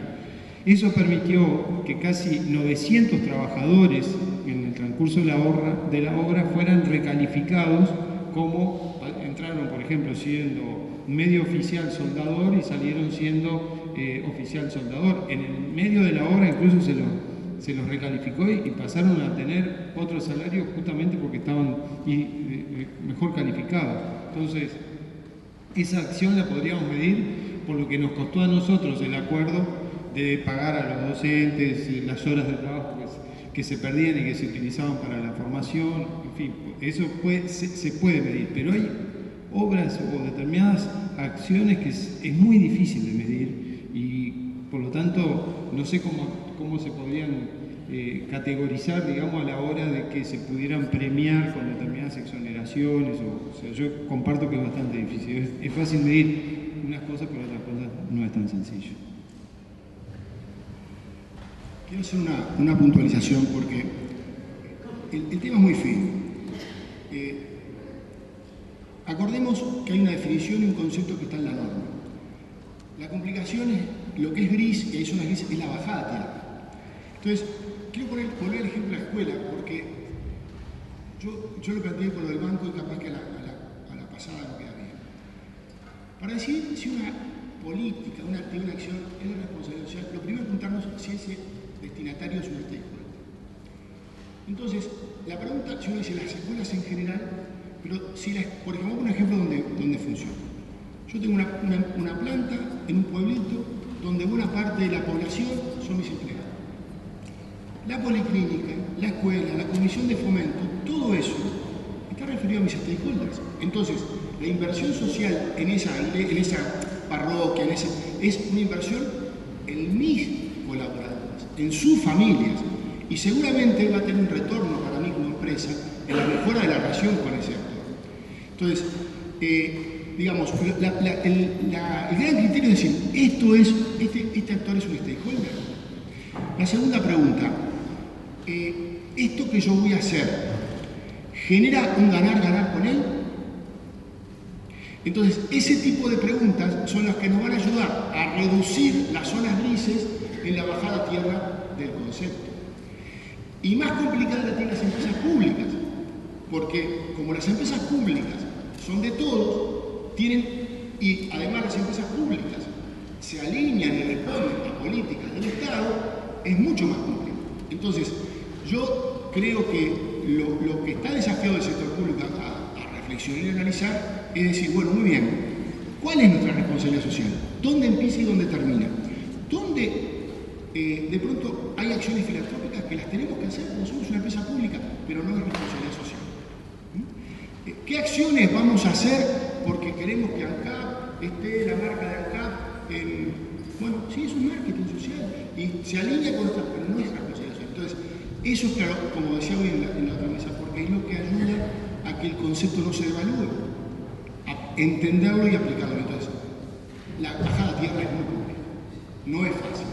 Speaker 2: Eso permitió que casi 900 trabajadores en el transcurso de la obra fueran recalificados como entraron, por ejemplo, siendo medio oficial soldador y salieron siendo oficial soldador. En el medio de la obra incluso se los recalificó y pasaron a tener otro salario justamente porque estaban mejor calificados. Entonces, esa acción la podríamos medir por lo que nos costó a nosotros el acuerdo de pagar a los docentes, las horas de trabajo que se perdían y que se utilizaban para la formación, en fin, eso se puede medir, pero hay obras o determinadas acciones que es muy difícil de medir y por lo tanto no sé cómo se podrían categorizar, digamos, a la hora de que se pudieran premiar con determinadas exoneraciones, o sea, yo comparto que es bastante difícil, es fácil medir unas cosas, pero otras cosas no es tan sencillo.
Speaker 5: Quiero hacer una puntualización porque el tema es muy fino. Acordemos que hay una definición y un concepto que está en la norma. La complicación es lo que es gris, y hay zonas grises, es la bajada a tierra. Entonces, quiero poner el ejemplo de la escuela, porque yo lo planteé por lo del banco y capaz que a la pasada no queda bien. Para decidir si una política, una actividad, una acción es de responsabilidad social, lo primero es preguntarnos si ese destinatario es un stakeholder. Entonces, la pregunta, si uno dice las escuelas en general, pero si por ejemplo, un ejemplo donde funciona. Yo tengo una planta en un pueblito donde buena parte de la población son mis empleados. La policlínica, la escuela, la comisión de fomento, todo eso está referido a mis stakeholders. Entonces, la inversión social en esa parroquia, es una inversión en mis colaboradores, en sus familias, y seguramente va a tener un retorno para mí como empresa en la mejora de la relación con ese actor. Entonces, digamos, el gran criterio es decir, este actor es un stakeholder. La segunda pregunta, ¿esto que yo voy a hacer genera un ganar-ganar con él? Entonces, ese tipo de preguntas son las que nos van a ayudar a reducir las zonas grises en la bajada a tierra del concepto. Y más complicada la tienen las empresas públicas, porque como las empresas públicas son de todos, y además las empresas públicas se alinean y responden a políticas del Estado, es mucho más complejo. Entonces, yo creo que lo que está desafiado del sector público a reflexionar y analizar es decir, bueno, muy bien, ¿cuál es nuestra responsabilidad social? ¿Dónde empieza y dónde termina? ¿Dónde de pronto hay acciones filantrópicas que las tenemos que hacer porque somos una empresa pública, pero no es responsabilidad social? ¿Qué acciones vamos a hacer porque queremos que ANCAP esté la marca de ANCAP bueno, sí, es un marketing social y se alinea con nuestra, pero no es responsabilidad social. Entonces, eso es claro, como decía hoy en la otra mesa, porque es lo que ayuda a que el concepto no se devalúe, a entenderlo y aplicarlo. Entonces, la bajada a tierra es muy compleja, no es fácil.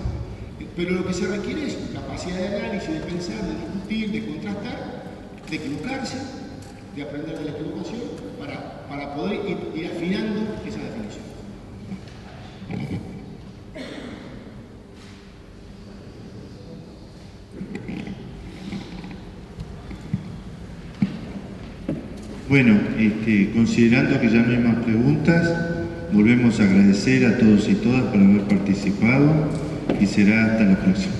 Speaker 5: Pero lo que se requiere es capacidad de análisis, de pensar, de discutir, de contrastar, de equivocarse, de aprender de la equivocación para poder ir afinando esa definición.
Speaker 1: Bueno, considerando que ya no hay más preguntas, volvemos a agradecer a todos y todas por haber participado y será hasta la próxima.